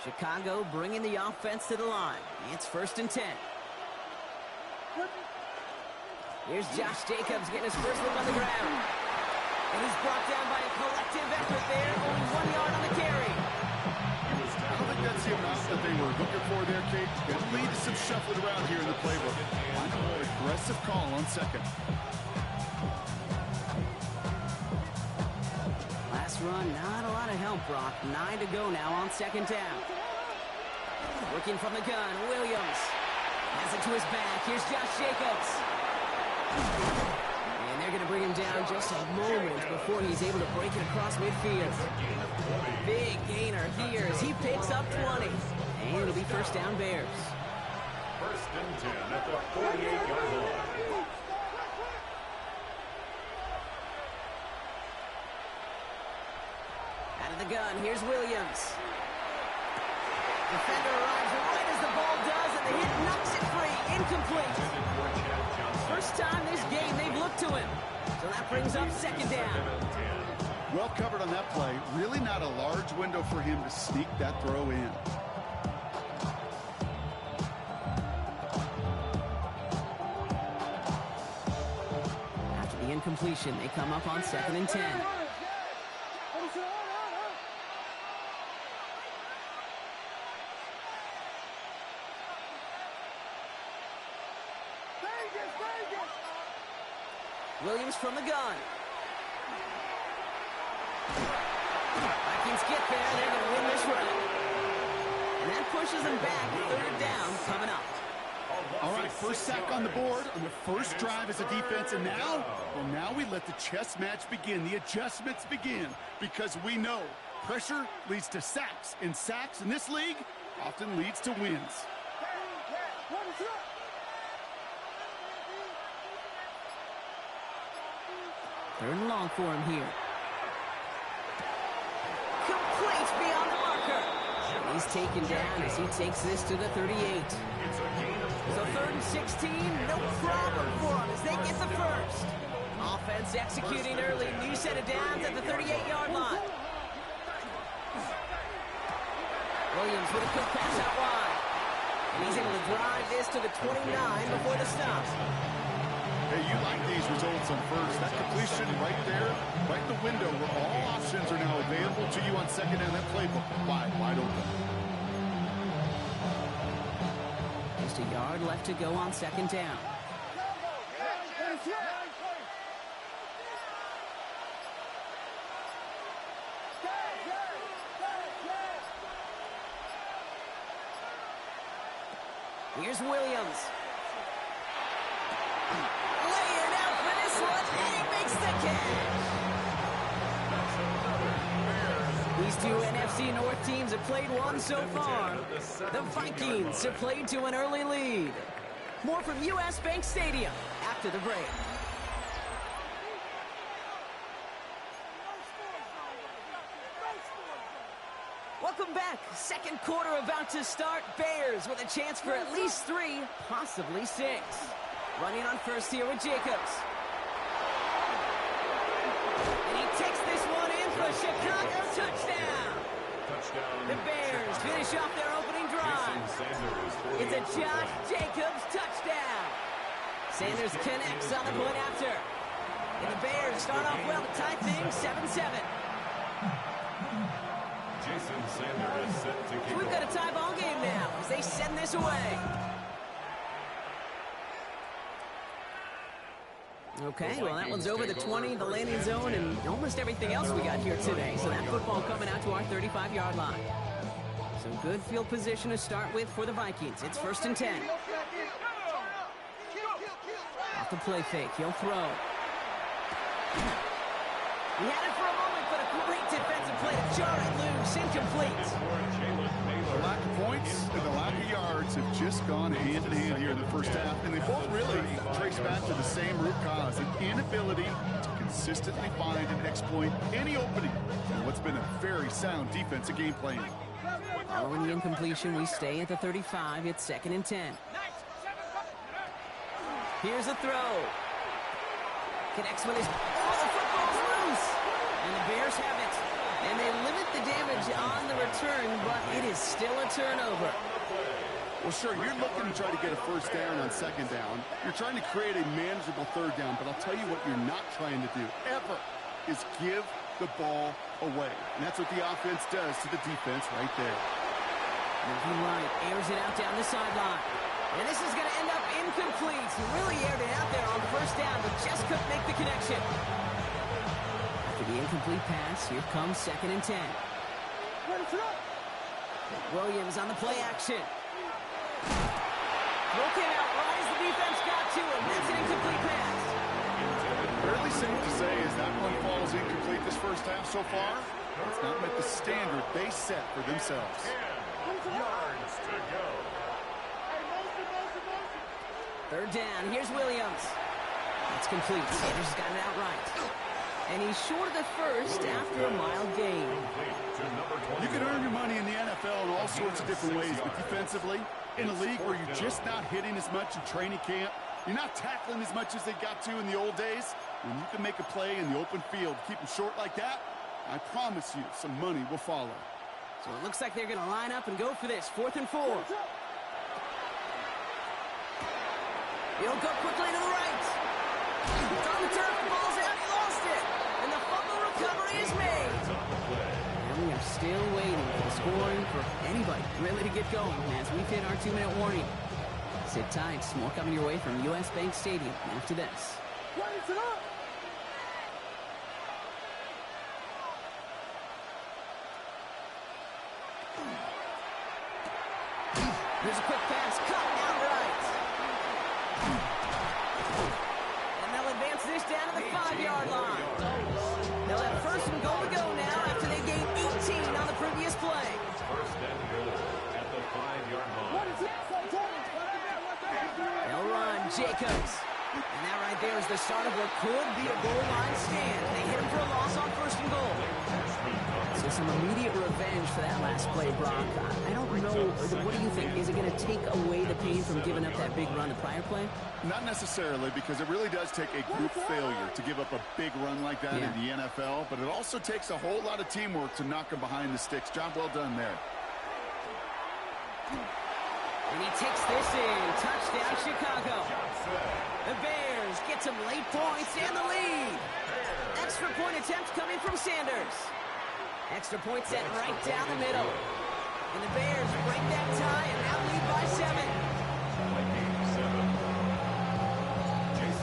Chicago bringing the offense to the line. It's 1st and 10. Here's Josh Jacobs getting his first look on the ground. And he's brought down by a collective effort there. Only 1 yard on the carry. I don't think that's the amount that they were looking for there, Kate. Going to lead to some shuffling around here in the playbook. Find a more aggressive call on 2nd. Last run, not a lot of help, Brock. 9 to go now on 2nd down. Working from the gun, Williams. Has it to his back. Here's Josh Jacobs. And they're going to bring him down just a moment before he's able to break it across midfield. Big gainer here as he picks up 20. And it'll be 1st down Bears. 1st and 10 at the 48-yard line. Out of the gun, here's Williams. Defender arrives right as the ball does, and the hit knocks it free. Incomplete. First time this game they've looked to him. So that brings up 2nd down. Well covered on that play. Really not a large window for him to sneak that throw in. After the incompletion, they come up on 2nd and 10. Williams from the gun. Vikings get there. They're going to win this run. And that pushes them back. 3rd down coming up. All right, first sack on the board on the first drive as a defense. And now, well, now we let the chess match begin. The adjustments begin because we know pressure leads to sacks. And sacks in this league often leads to wins. 3rd and long for him here. Complete beyond the marker. He's taken down as he takes this to the 38. So 3rd and 16, no problem for him as they get the first. Offense executing early. New set of downs at the 38-yard line. Williams with a quick pass out wide. And he's able to drive this to the 29 before the stop. Hey, you like these results on first. That completion right there, right in the window where all options are now available to you on 2nd down. That playbook wide open. Just a yard left to go on 2nd down. Here's Williams. Laying out for this one, and he makes the catch. These two NFC North teams have played one so far. The Vikings have played to an early lead. More from US Bank Stadium after the break. Welcome back. Second quarter about to start. Bears with a chance for at least 3, possibly 6. Running on first here with Jacobs. And he takes this one in for a Chicago touchdown. The Bears finish off their opening drive. It's a Josh Jacobs touchdown. Sanders connects on the point after. And the Bears start off well to tie things 7-7. So we've got a tie ball game now as they send this away. Okay, well, that one's over the 20, the landing zone, and almost everything else we got here today. So that football coming out to our 35-yard line. Some good field position to start with for the Vikings. It's 1st and 10. Off the play fake, he'll throw. He had it for a moment, but a great defensive play to jar it loose, incomplete. The lack of points and the lack of yards have just gone hand in hand here in the first half, and they both really trace back to the same root cause, an inability to consistently find and exploit any opening in what's been a very sound defensive game plan. Following the incompletion, we stay at the 35. It's 2nd and 10. Here's a throw. Connects with his... Oh, the football's loose! And the Bears have it. And they limit the damage on the return, but it is still a turnover. Well, sure, you're looking to try to get a first down on 2nd down. You're trying to create a manageable 3rd down, but I'll tell you what you're not trying to do, ever, is give the ball away. And that's what the offense does to the defense right there. Moving right, airs it out down the sideline. And this is going to end up incomplete. He really aired it out there on 1st down, but just couldn't make the connection. After the incomplete pass, here comes 2nd and 10. Williams on the play action. Throw came out right as the defense got to him. That's an incomplete pass. Fairly safe to say as that one falls incomplete this first half so far, it's not met the standard they set for themselves. 10 yards to go. 3rd down. Here's Williams. That's complete. Sanders got it outright. And he's short of the first after a mild gain. You can earn your money in the NFL in all sorts of different ways, but defensively, in a league where you're just not hitting as much in training camp, you're not tackling as much as they got to in the old days, when you can make a play in the open field, keep them short like that, I promise you some money will follow. So it looks like they're going to line up and go for this. 4th and 4. He'll go quickly to the right. It's on the turf. The ball's out. He lost it. And the fumble recovery is made. And we are still waiting for the scoring for anybody really to get going as we've hit our 2-minute warning. Sit tight. More coming your way from US Bank Stadium after this. There's a quick pass. Caught outright. And they'll advance this down to the 5-yard line. They'll have 1st and goal to go now after they gained 18 on the previous play. 1st and goal at the 5-yard line. They'll run. Jacobs. And that right there is the start of what could be a goal line stand. They hit him for a loss on 1st and goal. So some immediate revenge for that last play, Brock. I don't know. What do you think? Is it going to take away the pain from giving up that big run the prior play? Not necessarily, because it really does take a group failure to give up a big run like that in the NFL, but it also takes a whole lot of teamwork to knock them behind the sticks. Job well done there. And he takes this in. Touchdown, Chicago. The Bears get some late points and the lead. Extra point attempt coming from Sanders. Extra point set right down the middle. And the Bears break that tie and now lead by 7.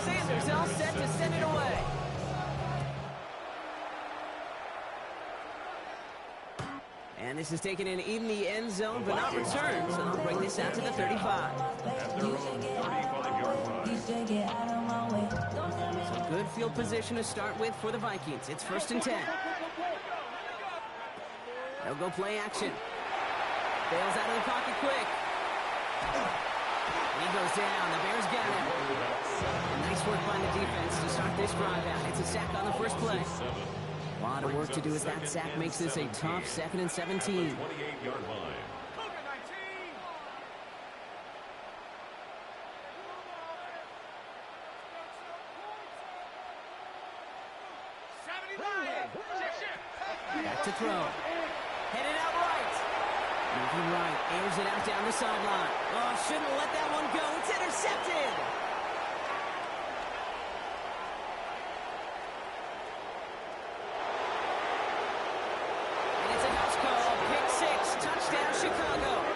Sanders all set to send it away. And this is taken in the end zone, but not returned. So they'll bring this out to the 35. So good field position to start with for the Vikings. It's 1st and 10. They'll go play action. Bails out of the pocket quick. And he goes down. The Bears got him. And nice work by the defense to start this drive out. It's a sack on the first play. A lot of work to do as that sack makes this a tough 2nd and 17. 28-yard line. Back to throw. Headed out right. Moving right. Airs it out down the sideline. Oh, shouldn't let that one go. It's intercepted. And it's a house call. Pick 6. Touchdown, Chicago.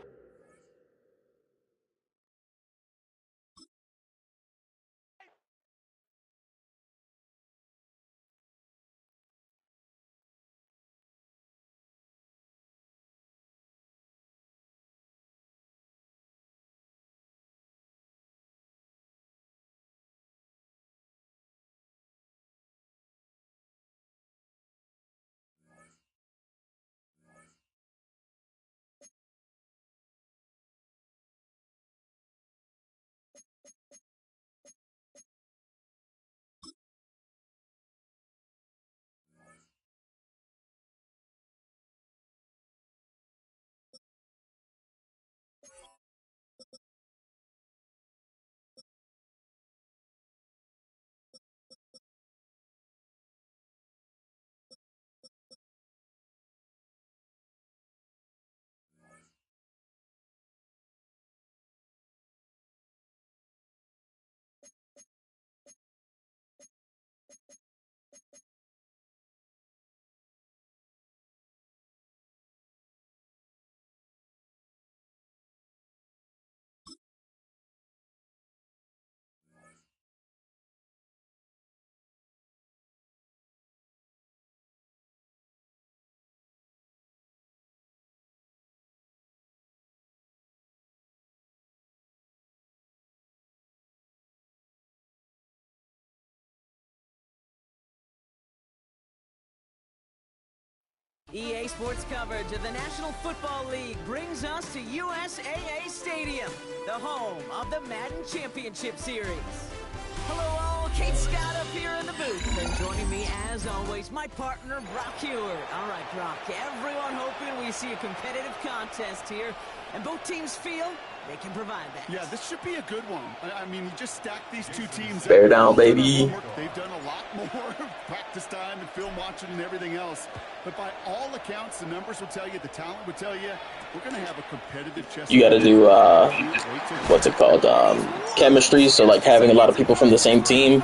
EA Sports coverage of the National Football League brings us to USAA Stadium, the home of the Madden Championship Series. Hello all, Kate Scott up here in the booth, and joining me as always, my partner Brock Heward. All right, Brock, everyone hoping we see a competitive contest here, and both teams feel they can provide that. Yeah, this should be a good one. I mean, you just stack these two teams Bear up. down, baby. They've done a lot more practice time and film watching and everything else. But by all accounts, the numbers will tell you, the talent would tell you, we're going to have a competitive chess. You got to do, what's it called, chemistry, so like having a lot of people from the same team.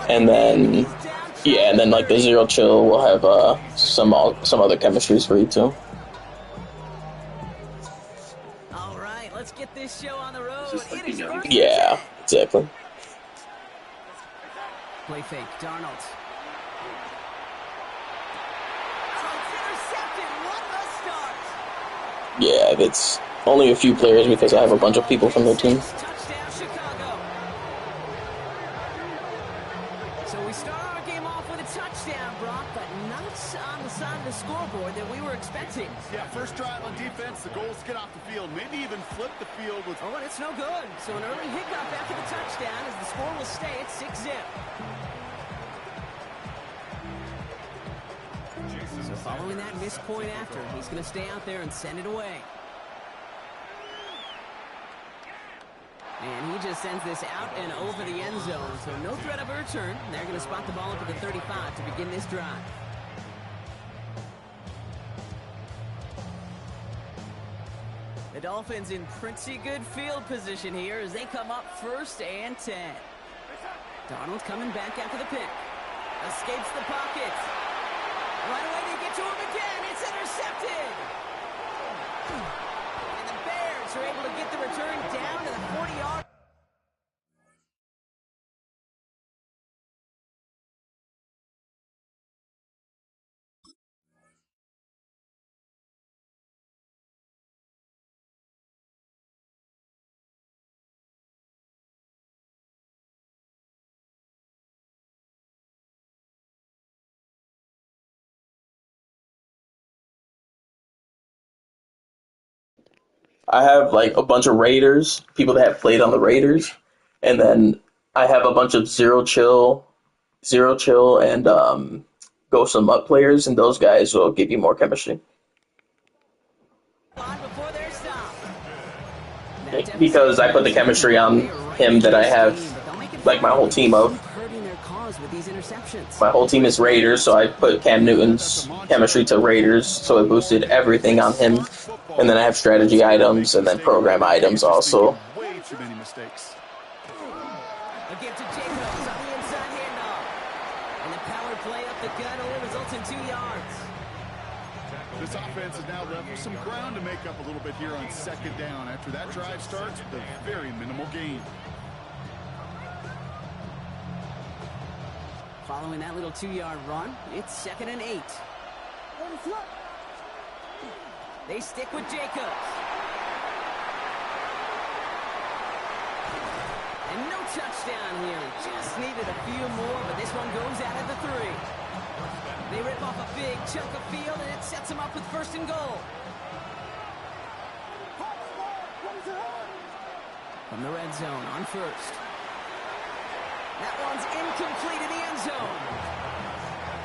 And then, yeah, and then like the Zero Chill will have some other chemistries for you too. Let's get this show on the road. It is first. Yeah, exactly. Play fake, Darnold. Oh, it's intercepted. What a start. Yeah, it's only a few players because I have a bunch of people from their team. Touchdown, Chicago. So we start our game off with a touchdown, Brock, but not on the side of the scoreboard that we were expecting. Yeah, first drive on defense, the goal is to get off the field, maybe even flip the field with... Oh, and it's no good. So an early hiccup after the touchdown as the score will stay at 6-zip. So following that missed point after, he's going to stay out there and send it away. And he just sends this out and over the end zone. So no threat of a return. They're going to spot the ball up at the 35 to begin this drive. The Dolphins in pretty good field position here as they come up 1st and 10. Darnold coming back after the pick. Escapes the pocket. Right away they get to him again. It's intercepted. And the Bears are able to get the return down to the 40-yard I have like a bunch of Raiders, people that have played on the Raiders, and then I have a bunch of Zero Chill, and Ghost and Mutt players, and those guys will give you more chemistry. Because I put the chemistry on him that I have, like, my whole team of. My whole team is Raiders, so I put Cam Newton's chemistry to Raiders, so it boosted everything on him. And then I have strategy items and then program items also. Way too many mistakes. A give to Jacobs on the inside handoff. And the power play up the gut only results in 2 yards. This offense is now left with some ground to make up a little bit here on second down after that drive starts with a very minimal gain. Following that little 2-yard run, it's 2nd and 8. They stick with Jacobs. And no touchdown here. Just needed a few more, but this one goes out at the 3. They rip off a big chunk of field, and it sets them up with 1st and goal. From the red zone on 1st. That one's incomplete in the end zone.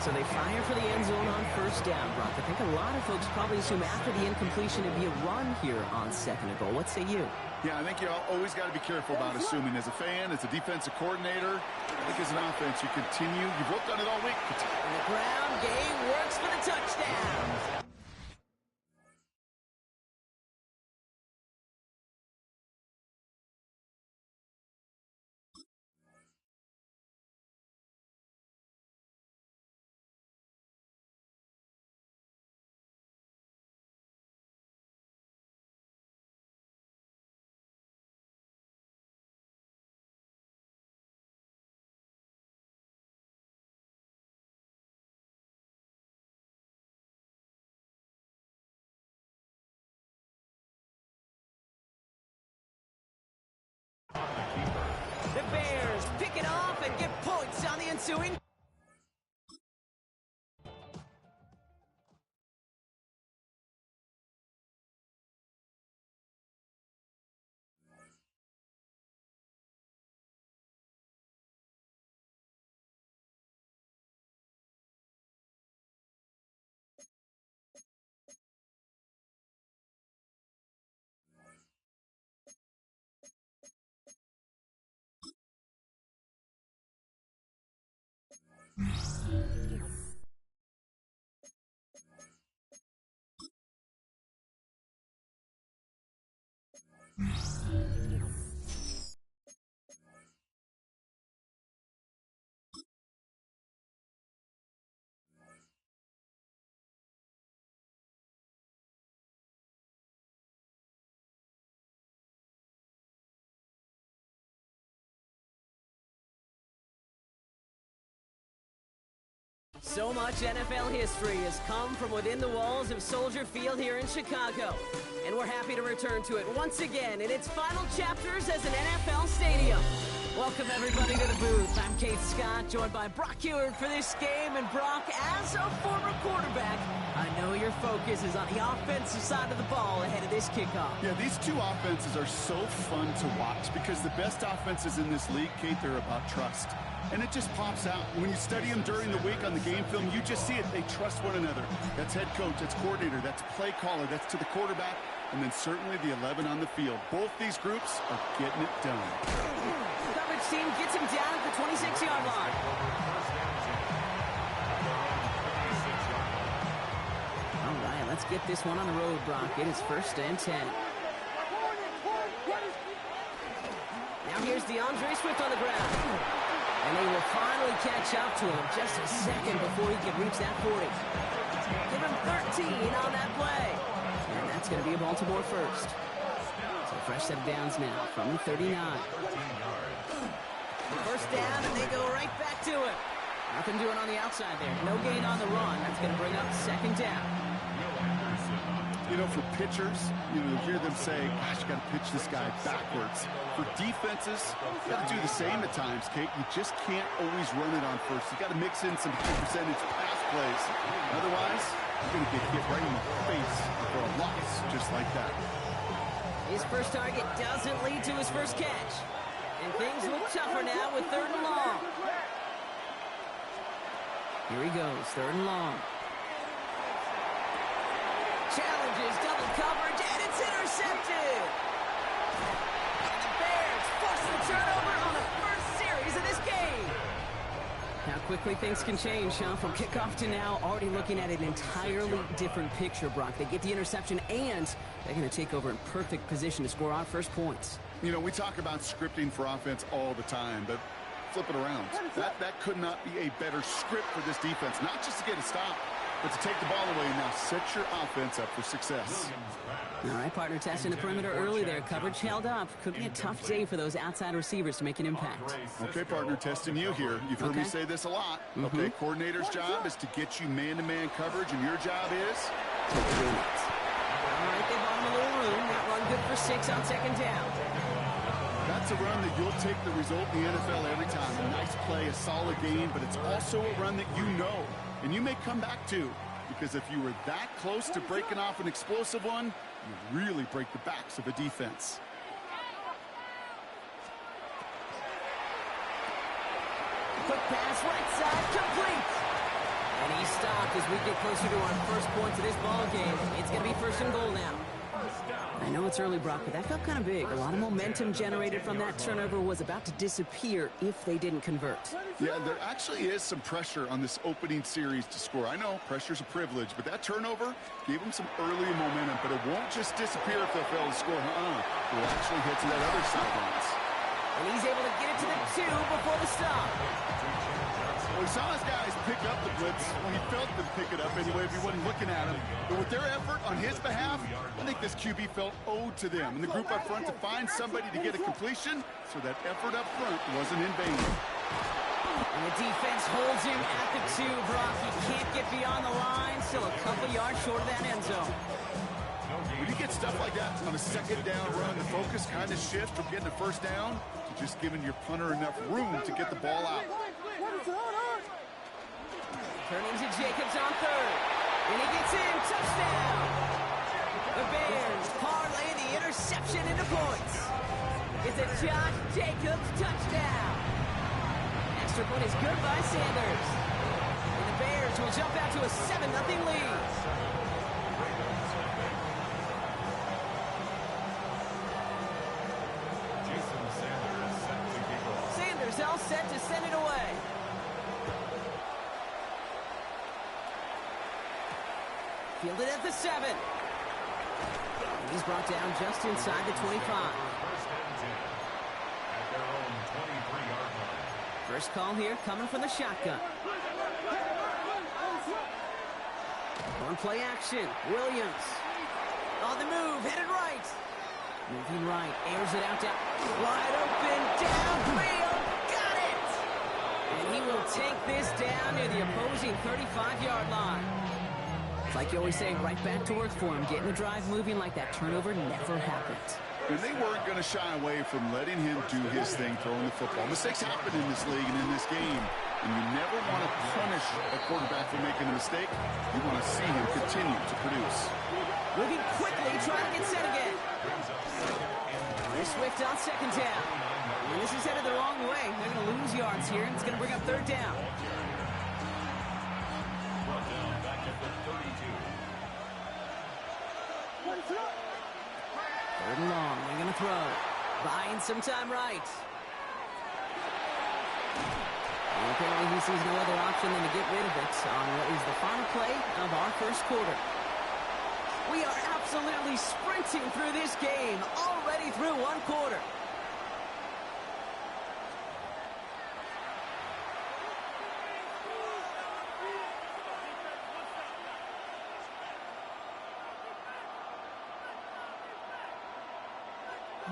So they fire for the end zone on 1st down, Brock. I think a lot of folks probably assume after the incompletion it'd be a run here on 2nd and goal. What say you? Yeah, I think you always got to be careful about assuming. As a fan, as a defensive coordinator, I think as an offense, you continue. You've worked on it all week. In the ground game works for the touchdown. The Bears pick it off and get points on the ensuing. So much NFL history has come from within the walls of Soldier Field here in Chicago. And we're happy to return to it once again in its final chapters as an NFL stadium. Welcome everybody to the booth. I'm Keith Scott, joined by Brock Huard for this game. And Brock, as a former quarterback, I know your focus is on the offensive side of the ball ahead of this kickoff. Yeah, these two offenses are so fun to watch because the best offenses in this league, Kate, they're about trust. And it just pops out. When you study them during the week on the game film, you just see it. They trust one another. That's head coach, that's coordinator, that's play caller, that's to the quarterback, and then certainly the 11 on the field. Both these groups are getting it done. Coverage team gets him down at the 26-yard line. All right, let's get this one on the road, Brock. It is 1st and 10. Now here's DeAndre Swift on the ground. And they will finally catch up to him just a second before he can reach that 40. Give him 13 on that play. And that's going to be a Baltimore first. So fresh set of downs now from the 39. First down, and they go right back to it. Nothing doing on the outside there. No gain on the run. That's going to bring up 2nd down. You know, for pitchers, you hear them say, gosh, you got to pitch this guy backwards. For defenses, you got to do the same at times, Kate. You just can't always run it on first. You got to mix in some high percentage pass plays. Otherwise, you're going to get hit right in the face for a loss just like that. His first target doesn't lead to his first catch. And things look tougher now with 3rd and long. Here he goes, 3rd and long. Challenges double coverage, and it's intercepted. And the Bears force the turnover on the first series of this game. How quickly things can change, huh? From kickoff to now, already looking at an entirely different picture, Brock. They get the interception, and they're going to take over in perfect position to score our first points. You know, we talk about scripting for offense all the time, but flip it around. That could not be a better script for this defense, not just to get a stop, but to take the ball away and now set your offense up for success. All right, partner, testing the perimeter early there. Coverage held up. Could be a tough day for those outside receivers to make an impact. Okay, partner, testing you here. You've heard me say this a lot. Okay, coordinator's job is to get you man-to-man coverage, and your job is? Take the minutes. All right, they bought him a little room. That run good for 6 on 2nd down. That's a run that you'll take the result in the NFL every time. A nice play, a solid game, but it's also a run that you know, and you may come back to, because if you were that close to breaking off an explosive one, you really break the backs of a defense. Quick pass, right side, complete. And he stopped as we get closer to our first points of this ball game. It's going to be 1st and goal now. I know it's early, Brock, but that felt kind of big. A lot of momentum generated from that turnover was about to disappear if they didn't convert. Yeah, there actually is some pressure on this opening series to score. I know pressure's a privilege, but that turnover gave them some early momentum, but it won't just disappear if they fail to score. It will actually head to that other sidelines. And he's able to get it to the 2 before the stop. Well, we saw his guys pick up the blitz. Well, he felt them pick it up anyway if he wasn't looking at him. But with their effort on his behalf, I think this QB felt owed to them. And the group up front to find somebody to get a completion, so that effort up front wasn't in vain. And the defense holds him at the 2, Brock. He can't get beyond the line. Still a couple yards short of that end zone. When you get stuff like that on a 2nd down run, the focus kind of shifts from getting a 1st down to just giving your punter enough room to get the ball out. Turning to Jacobs on 3rd. And he gets in. Touchdown. The Bears parlay the interception into points. It's a Josh Jacobs touchdown. Extra point is good by Sanders. And the Bears will jump out to a 7-0 lead. Sanders all set to send it away. Fielded at the 7. And he's brought down just inside the 25. First call here coming from the shotgun. On play action, Williams. On the move, headed right. Moving right, airs it out down. Wide open, downfield, got it! And he will take this down near the opposing 35-yard line. It's like you always say, right back to work for him, getting the drive moving like that turnover never happened. And they weren't going to shy away from letting him do his thing, throwing the football. Mistakes happen in this league and in this game, and you never want to punish a quarterback for making a mistake. You want to see him continue to produce. Moving quickly, trying to get set again. They're Swift on 2nd down. And this is headed the wrong way. They're going to lose yards here, and it's going to bring up 3rd down. Third and long, they're going to throw. Buying some time right. And apparently he sees no other option than to get rid of it on what is the final play of our first quarter. We are absolutely sprinting through this game, already through 1 quarter.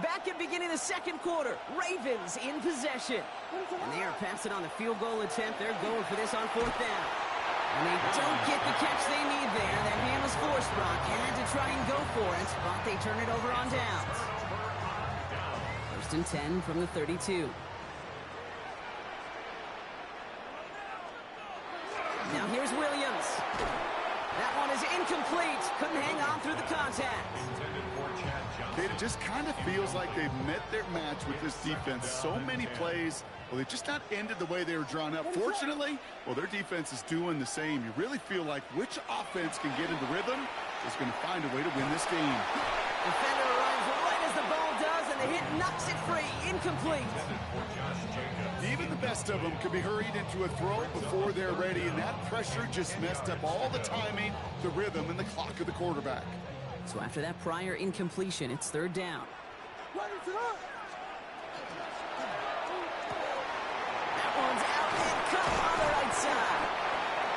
Back at beginning the 2nd quarter, Ravens in possession. And they are passing on the field goal attempt. They're going for this on 4th down. And they don't get the catch they need there. That man was forced, Brock. Had to try and go for it, but they turn it over on downs. 1st and 10 from the 32. Now here's Williams. That one is incomplete. Couldn't hang on through the contact. Okay, to just kind of feels like they've met their match with this defense. So many plays, well, they just not ended the way they were drawn up. Fortunately, well, their defense is doing the same. You really feel like which offense can get into rhythm is going to find a way to win this game. Defender arrives right as the ball does, and the hit knocks it free. Incomplete. Even the best of them could be hurried into a throw before they're ready, and that pressure just messed up all the timing, the rhythm, and the clock of the quarterback. So after that prior incompletion, it's third down. That one's out and cut on the right side.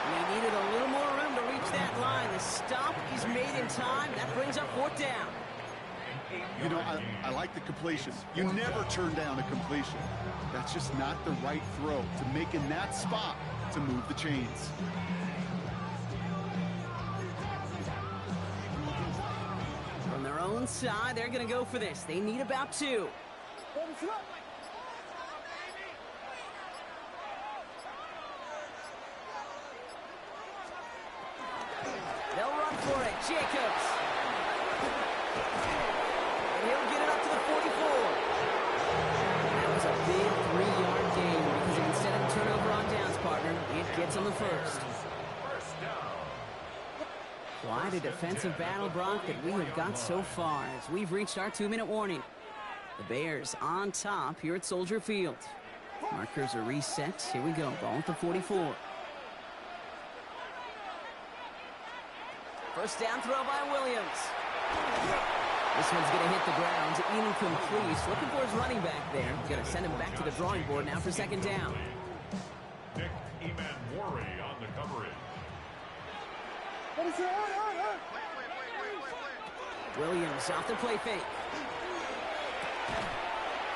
They needed a little more room to reach that line. The stop is made in time. That brings up fourth down. You know, I like the completion. You never turn down a completion. That's just not the right throw to make in that spot to move the chains. From their own side, they're going to go for this. They need about 2. They'll run for it. Jacobs. And he'll get it up to the 44. That was a big 3-yard gain because instead of a turnover on downs, partner, it gets on the first. Quite a defensive battle, Brock, that we have got so far as we've reached our 2-minute warning. The Bears on top here at Soldier Field. Markers are reset. Here we go. Ball at the 44. First down throw by Williams. This one's going to hit the ground. Incomplete. Looking for his running back there. Going to send him back to the drawing board now for second down. Nick Emanwari on the coverage. Williams off the play fake.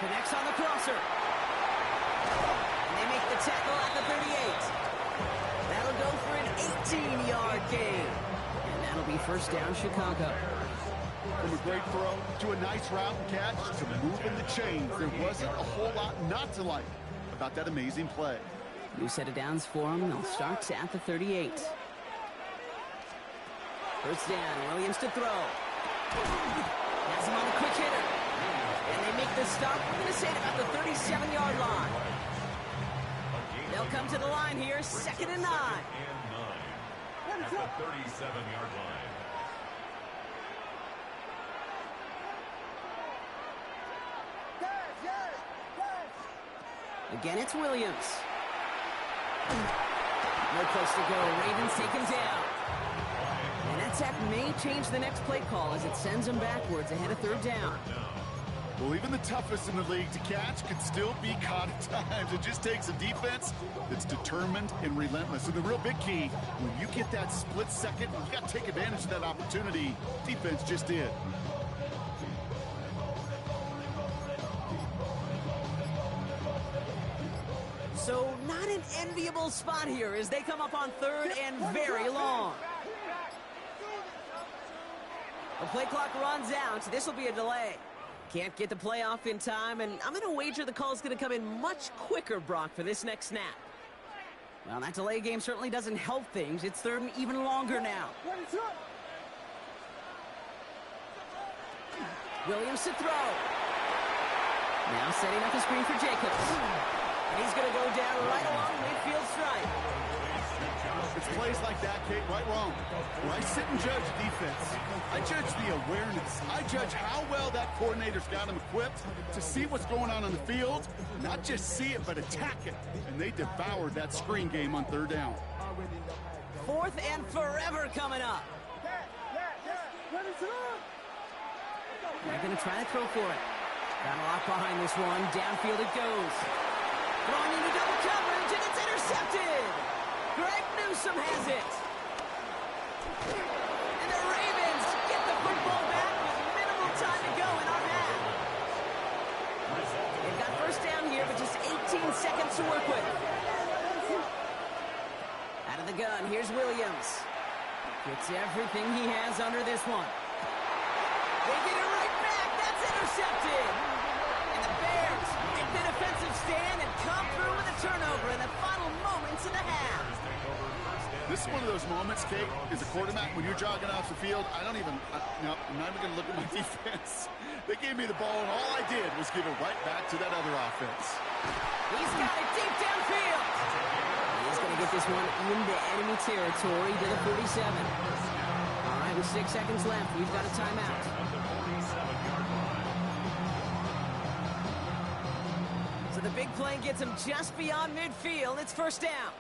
Connects on the crosser. And they make the tackle at the 38. That'll go for an 18-yard gain. And that'll be first down, Chicago. From a great throw to a nice route and catch to moving the chains, there wasn't a whole lot not to like about that amazing play. New set of downs for them. They'll start at the 38. First down, Williams to throw. Has him on a quick hitter. And they make the stop. We're going to say about the 37-yard line. They'll come to the line here, second and 9. At the 37-yard line. Again, it's Williams. No place to go. Ravens take him down. And that sack may change the next play call as it sends him backwards ahead of third down. Well, even the toughest in the league to catch could still be caught at times. It just takes a defense that's determined and relentless. And the real big key, when you get that split second, you got to take advantage of that opportunity. Defense just did. So not an enviable spot here as they come up on third and very long. The play clock runs out, so this will be a delay. Can't get the play off in time, and I'm going to wager the call is going to come in much quicker, Brock, for this next snap. Well, that delay game certainly doesn't help things. It's third and even longer now. Williams to throw. Now setting up the screen for Jacobs. And he's going to go down right along midfield stripe. It's plays like that, Kate, right wrong. When I sit and judge defense, I judge the awareness. I judge how well that coordinator's got him equipped to see what's going on the field, not just see it, but attack it. And they devoured that screen game on third down. Fourth and forever coming up. They're going to try to throw for it. Got a lock behind this one. Downfield it goes. Throwing into double coverage, and it's intercepted. Greg Newsome has it. And the Ravens get the football back with minimal time to go in our half. They've got first down here, but just 18 seconds to work with. Out of the gun, here's Williams. Gets everything he has under this one. They get it right back. That's intercepted. And the Bears make the defensive stand and come through with a turnover in the final moments of the half. This is one of those moments, Kate, as a quarterback, when you're jogging off the field, no, I'm not even going to look at my defense. They gave me the ball, and all I did was give it right back to that other offense. He's got it deep downfield. He's going to get this one into enemy territory to the 47. All right, with 6 seconds left, we've got a timeout. So the big play gets him just beyond midfield. It's first down.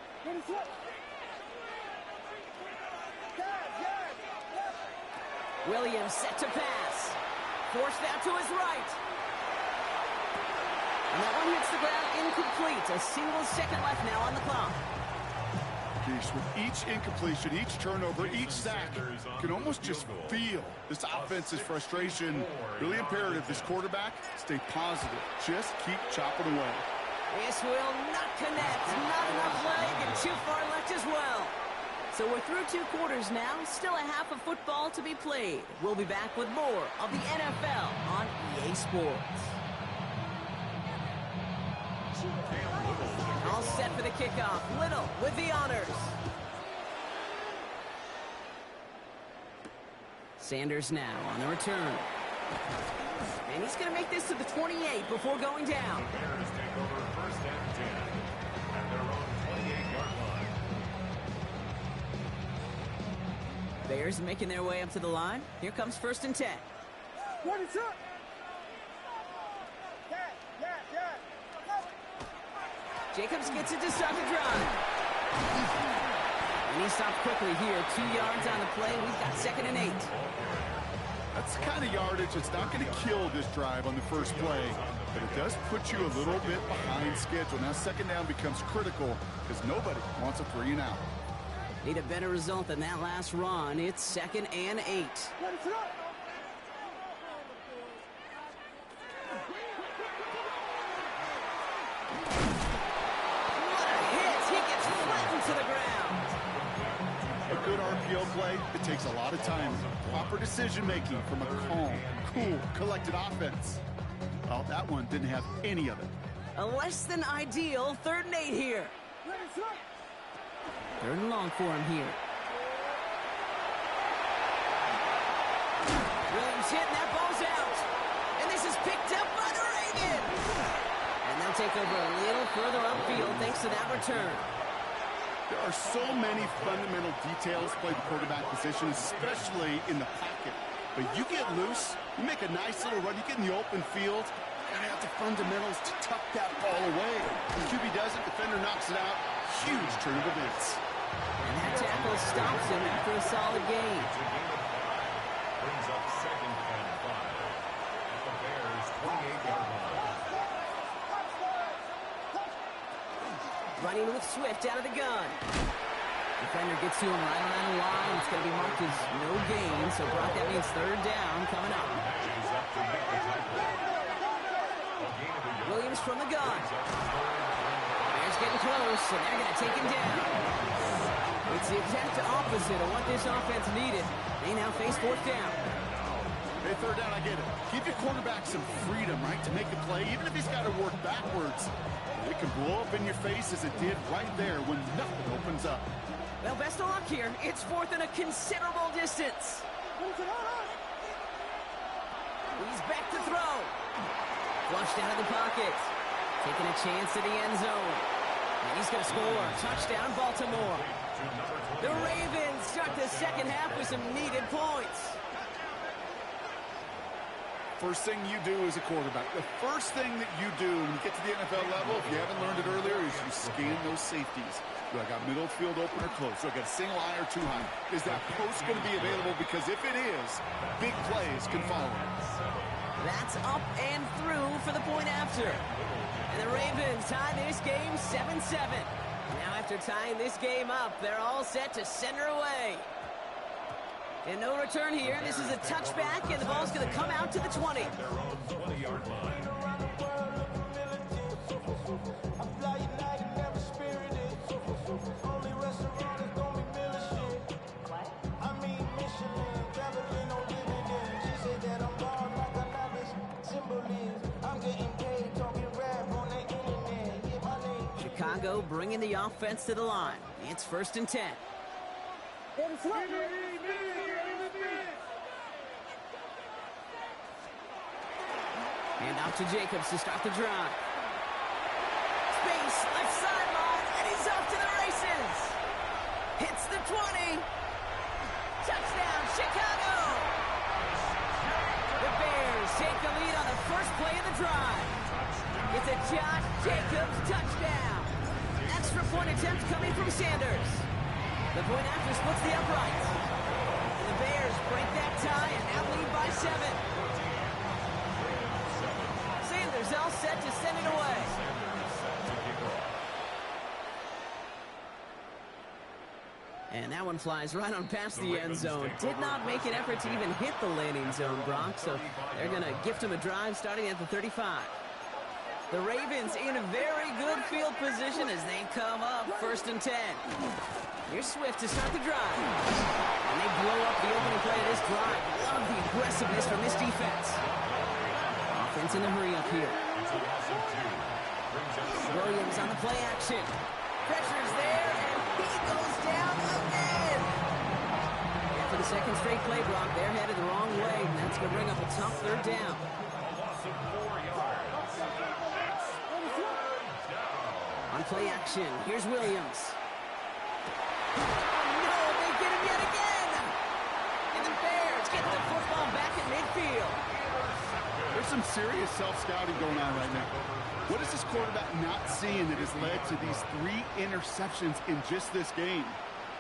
Williams set to pass. Forced out to his right. And that one hits the ground incomplete. A single second left now on the clock. Geesh, with each incompletion, each turnover, each sack, you can almost just feel this offense's frustration. Really imperative, this quarterback, stay positive. Just keep chopping away. This will not connect. Not enough leg and too far left as well. So we're through 2 quarters now. Still a half of football to be played. We'll be back with more of the NFL on EA Sports. All set for the kickoff. Little with the honors. Sanders now on the return. And he's going to make this to the 28 before going down. Bears take over first and 10 at their own 28-yard line. Bears making their way up to the line. Here comes first and 10. What is up? Jacobs gets it to start the drive. And he stopped quickly here. 2 yards on the play. We've got 2nd and 8. That's the kind of yardage that's not going to kill this drive on the first play, but it does put you a little bit behind schedule. Now second down becomes critical because nobody wants a 3 and out. Need a better result than that last run. It's 2nd and 8. Good RPO play, it takes a lot of time. Proper decision-making from a calm, cool, collected offense. Well, that one didn't have any of it. A less than ideal 3rd and 8 here. 3rd and long for him here. Williams hit, and that ball's out. And this is picked up by the Ravens. And they'll take over a little further upfield thanks to that return. There are so many fundamental details play the quarterback position, especially in the pocket. But you get loose, you make a nice little run, you get in the open field, you gotta have the fundamentals to tuck that ball away. When QB does it, defender knocks it out. Huge turn of events. And that tackle stops him after a solid gain. Brings up 2nd and 5 at the Bears' 28-yard line. Running with Swift out of the gun. Defender gets to him right around the line. It's going to be marked as no gain, so Brock, that means 3rd down coming up. Williams from the gun. Bears getting close, and they're going to take him down. It's the exact opposite of what this offense needed. They now face 4th down. Hey, 3rd down, I get it. Give your quarterback some freedom, right, to make a play, even if he's got to work backwards. It can blow up in your face as it did right there when nothing opens up. Well, best of luck here. It's 4th and a considerable distance. He's back to throw. Flushed out of the pocket. Taking a chance at the end zone. And he's going to score. Touchdown, Baltimore. The Ravens start the 2nd half with some needed points. First thing you do as a quarterback, the first thing that you do when you get to the NFL level, if you haven't learned it earlier, is you scan those safeties. Do I got middle field open or close? Do I got a single eye or 2 high? Is that post going to be available? Because if it is, big plays can follow. That's up and through for the point after. And the Ravens tie this game 7-7. Now after tying this game up, they're all set to send her away. And no return here. This is a touchback, and the ball's going to come out to the 20. Their own 20-yard line. Chicago bringing the offense to the line. It's 1st and 10. And out to Jacobs to start the drive. Space, left sideline, and he's off to the races. Hits the 20. Touchdown, Chicago. The Bears take the lead on the first play of the drive. It's a Josh Jacobs touchdown. Extra point attempt coming from Sanders. The point after splits the uprights. The Bears break that tie and now lead by 7. Sanders all set to send it away. And that one flies right on past the end zone. Did not make an effort to even hit the landing zone, Brock. So they're going to gift him a drive starting at the 35. The Ravens in a very good field position as they come up 1st and 10. Here's Swift to start the drive. And they blow up the opening play of this drive. Love the aggressiveness from this defense. Offense in a hurry up here. Williams on the play action. Pressure's there, and he goes down again. And for the second straight play, Brock, they're headed the wrong way, and that's going to bring up a tough 3rd down. On play action, here's Williams. No, they get him yet again. And the Bears get the football back at midfield. There's some serious self-scouting going on right now. What is this quarterback not seeing that has led to these 3 interceptions in just this game?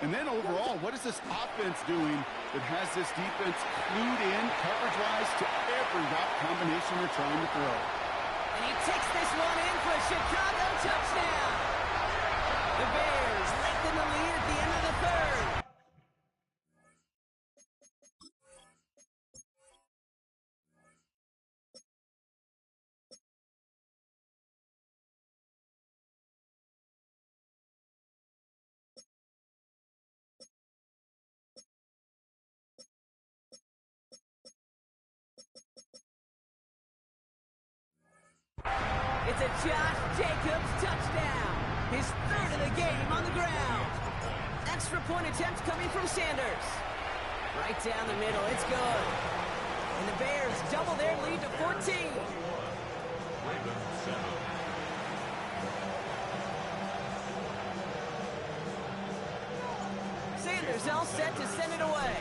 And then overall, what is this offense doing that has this defense clued in coverage-wise to every route combination they're trying to throw? And he takes this one in for a Chicago touchdown. The Bears lengthen the lead at the end of the 3rd. It's a Josh Jacobs touchdown. His 3rd of the game on the ground. Extra point attempt coming from Sanders. Right down the middle, it's good. And the Bears double their lead to 14. Sanders all set to send it away.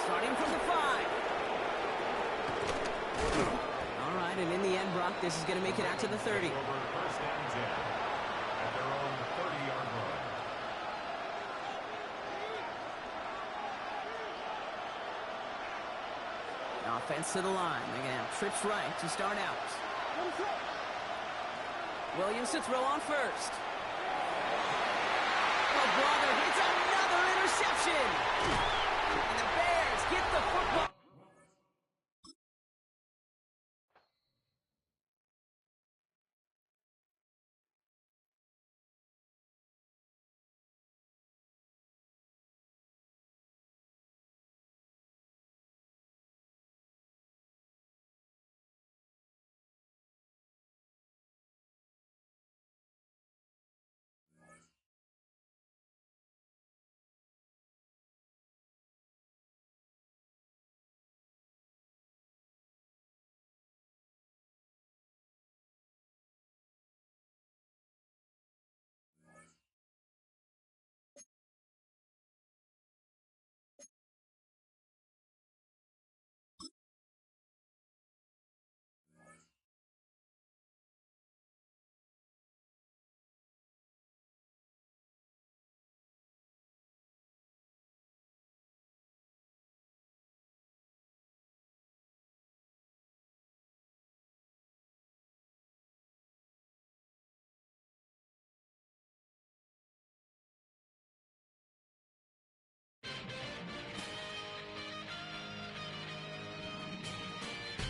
Starting from the 5. All right, and in the end, Brock, this is going to make it out to the 30. Over 1st and 10 at their own 30-yard line. Offense to the line. They're going to have trips right to start out. Williams to throw on first. Oh, brother, it's another interception. And the Bears get the football.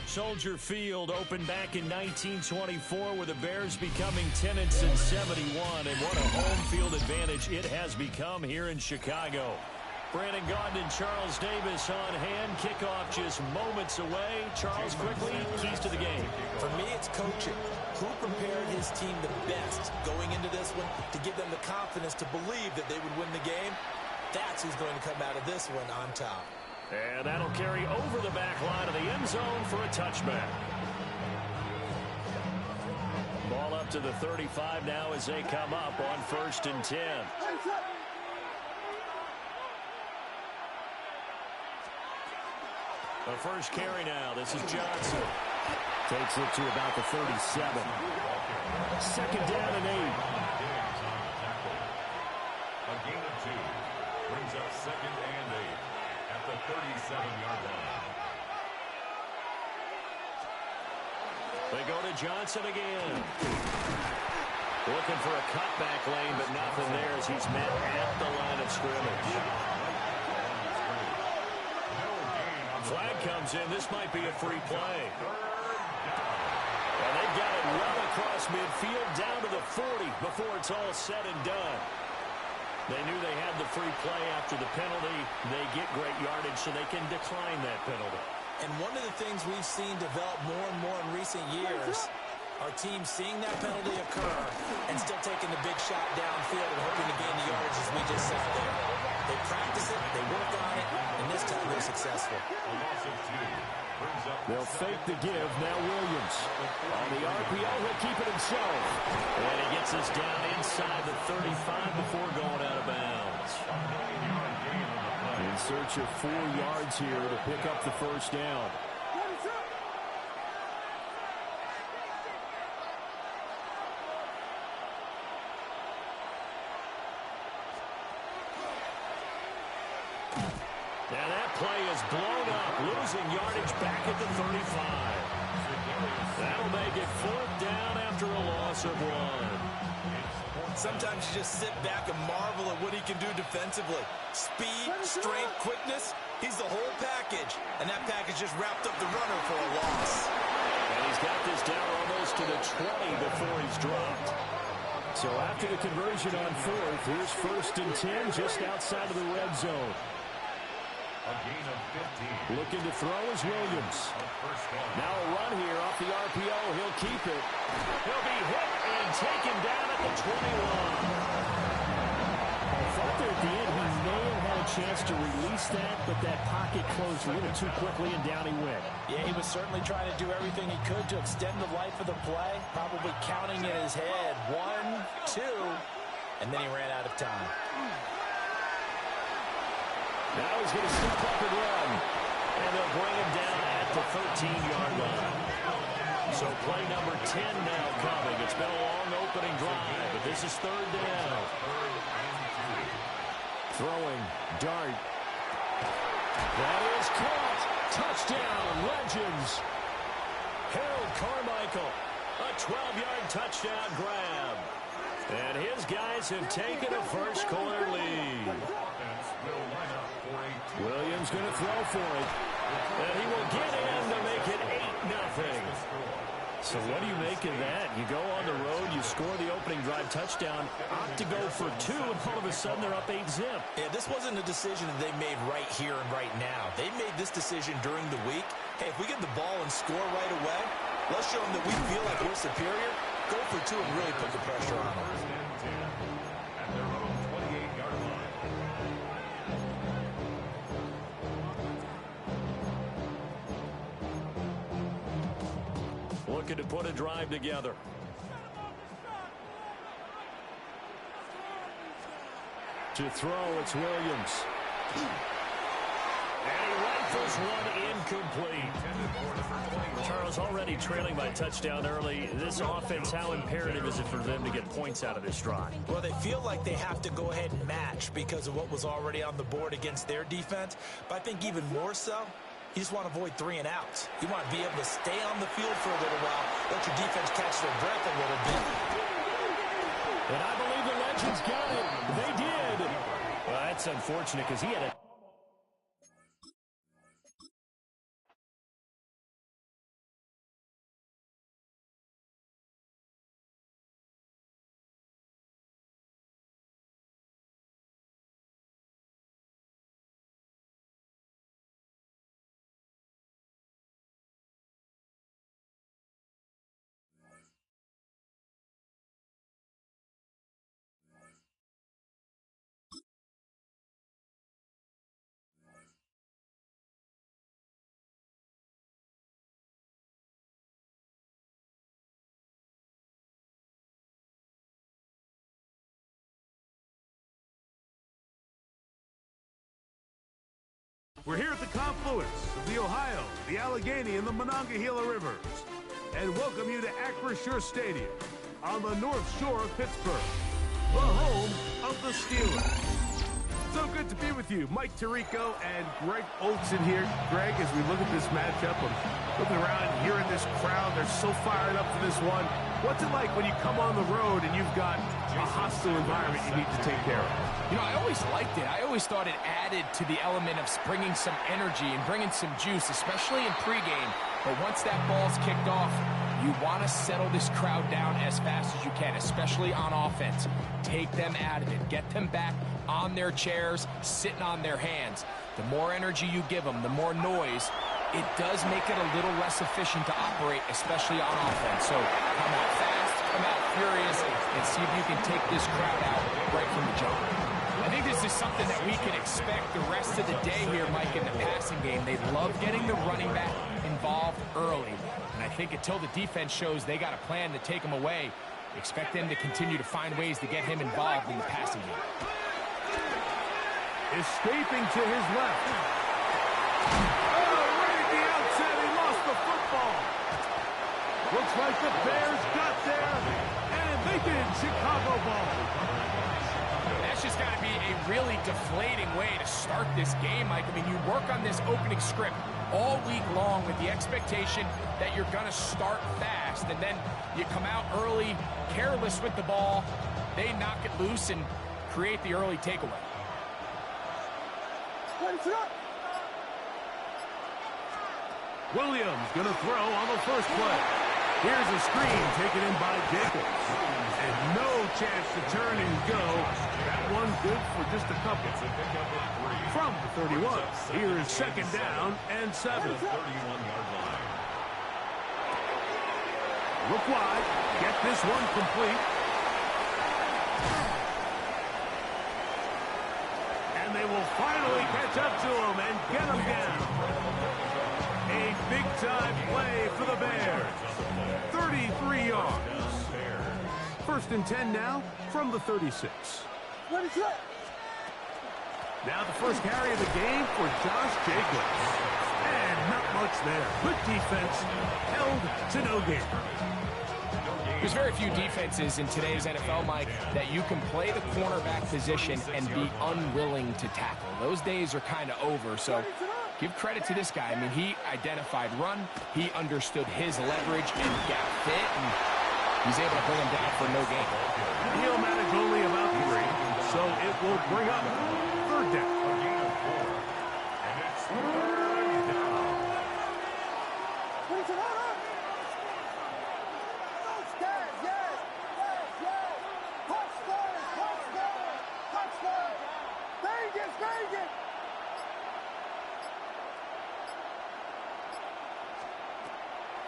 Soldier Field opened back in 1924 with the Bears becoming 10 since '71, and what a home field advantage it has become here in Chicago. Brandon Gaudin and Charles Davis on hand. Kickoff just moments away. Charles, quickly, keys to the game. For me, it's coaching. Who prepared his team the best going into this one to give them the confidence to believe that they would win the game? That's who's going to come out of this one on top. And that'll carry over the back line of the end zone for a touchback. Ball up to the 35 now as they come up on 1st and 10. The first carry now. This is Johnson. Takes it to about the 37. 2nd down and 8. A gain of 2 brings up 2nd and 8 at the 37-yard line. They go to Johnson again. Looking for a cutback lane, but nothing there as he's met at the line of scrimmage. Flag comes in. This might be a free play. And they've got it well across midfield down to the 40 before it's all said and done. They knew they had the free play after the penalty. They get great yardage so they can decline that penalty. And one of the things we've seen develop more and more in recent years are teams seeing that penalty occur and still taking the big shot downfield and hoping to gain the yardage as we just saw there. They practice it, they work on it, and this time they're successful. They'll fake the give. Now Williams. On the RPO, he'll keep it himself. And he gets us down inside the 35 before going out of bounds. In search of 4 yards here to pick up the first down. Now that play is blown up, losing yardage back at the 35. That'll make it 4th down after a loss of 1. Sometimes you just sit back and marvel at what he can do defensively. Speed, strength, quickness, he's the whole package. And that package just wrapped up the runner for a loss. And he's got this down almost to the 20 before he's dropped. So after the conversion on 4th, here's 1st and 10 just outside of the red zone. A gain of 15. Looking to throw is Williams. Now a run here off the RPO. He'll keep it. He'll be hit and taken down at the 21. I thought there at the end he may have had a chance to release that, but that pocket closed a little too quickly and down he went. Yeah, he was certainly trying to do everything he could to extend the life of the play, probably counting in his head 1, 2, and then he ran out of time. Now he's going to step up and run. And they'll bring him down at the 13-yard line. So play number 10 now coming. It's been a long opening drive, but this is 3rd down. Throwing, dart. That is caught. Touchdown, Legends. Harold Carmichael, a 12-yard touchdown grab. And his guys have taken a first-quarter lead. Williams going to throw for it. And he will get in to make it 8-0. So what do you make of that? You go on the road, you score the opening drive touchdown, opt to go for 2, and all of a sudden they're up 8-zip. Yeah, this wasn't a decision that they made right here and right now. They made this decision during the week. Hey, if we get the ball and score right away, let's show them that we feel like we're superior. Go for 2 and really put the pressure on them. At their own 28-yard line. Looking to put a drive together. To throw, it's Williams. And he rifles one incomplete. Charles, already trailing by touchdown early. This offense, how imperative is it for them to get points out of this drive? Well, they feel like they have to go ahead and match because of what was already on the board against their defense. But I think even more so, you just want to avoid 3 and outs. You want to be able to stay on the field for a little while, let your defense catch their breath a little bit. And I believe the Legends got it. They did. Well, that's unfortunate because he had a We're here at the confluence of the Ohio, the Allegheny, and the Monongahela Rivers, and welcome you to Acrisure Stadium on the North Shore of Pittsburgh, the home of the Steelers. So good to be with you. Mike Tirico and Greg Olson here. Greg, as we look at this matchup, I'm looking around, hearing this crowd. They're so fired up for this one. What's it like when you come on the road and you've got a hostile environment you need to take care of? You know, I always liked it. I always thought it added to the element of bringing some energy and bringing some juice, especially in pregame. But once that ball's kicked off, you want to settle this crowd down as fast as you can, especially on offense. Take them out of it. Get them back on their chairs, sitting on their hands. The more energy you give them, the more noise, it does make it a little less efficient to operate, especially on offense. So come out fast, come out furious, and see if you can take this crowd out right from the jump. I think this is something that we can expect the rest of the day here, Mike, in the passing game. They love getting the running back involved early. And I think until the defense shows they got a plan to take him away, expect them to continue to find ways to get him involved in the passing game. Escaping to his left. Oh, right at the outset, he lost the football. Looks like the Bears got there, and they did. Chicago ball. That's just got to be a really deflating way to start this game, Mike. I mean, you work on this opening script all week long with the expectation that you're going to start fast, and then you come out early, careless with the ball. They knock it loose and create the early takeaway. Williams going to throw on the first play. Here's a screen taken in by Jacobs. And no chance to turn and go. That one good for just a couple. From the 31, here is second down and 7. Look wide. Get this one complete. And they will finally catch up to him and get him down. A big-time play for the Bears. 33 yards. First and 10 now from the 36. Now the first carry of the game for Josh Jacobs. And not much there. Good defense. Held to no gain. There's very few defenses in today's NFL, Mike, that you can play the cornerback position and be unwilling to tackle. Those days are kind of over, so give credit to this guy. I mean, he identified run, he understood his leverage and gap fit, and he's able to bring him down for no gain. He'll manage only about 3, so it will bring up third down.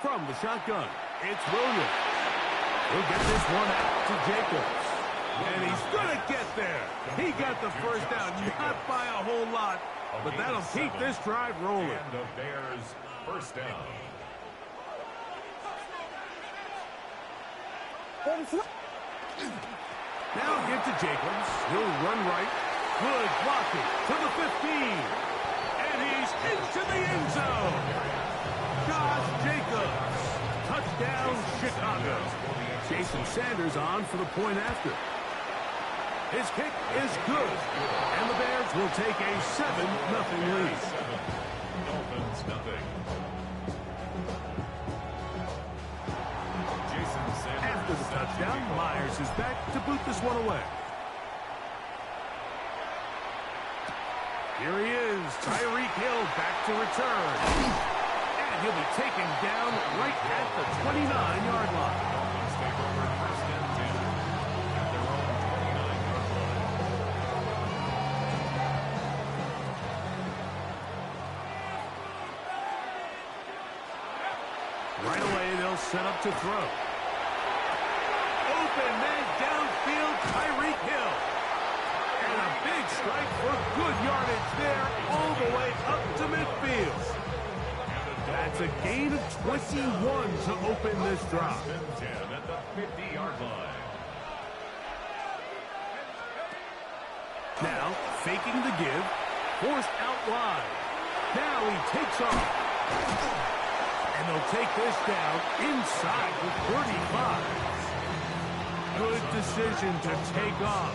From the shotgun, it's Williams. He'll get this one out to Jacobs. And he's going to get there. He got the first down, not by a whole lot, but that'll keep this drive rolling. And the Bears first down. Now give to Jacobs. He'll run right. Good blocking to the 15. And he's into the end zone. Josh Jacobs. Touchdown, Chicago. Jason Sanders on for the point after. His kick is good. And the Bears will take a 7-0 lead. Dolphins nothing. After the touchdown, Myers is back to boot this one away. Here he is, Tyreek Hill back to return. And he'll be taken down right at the 29-yard line. Right away, they'll set up to throw. Open man downfield, Tyreek Hill. And a big strike for good yardage there all the way up to midfield. That's a gain of 21 to open this drive. At the 50-yard line. Now, faking the give, forced out wide. Now he takes off. And they'll take this down inside the 35. Good decision to take off.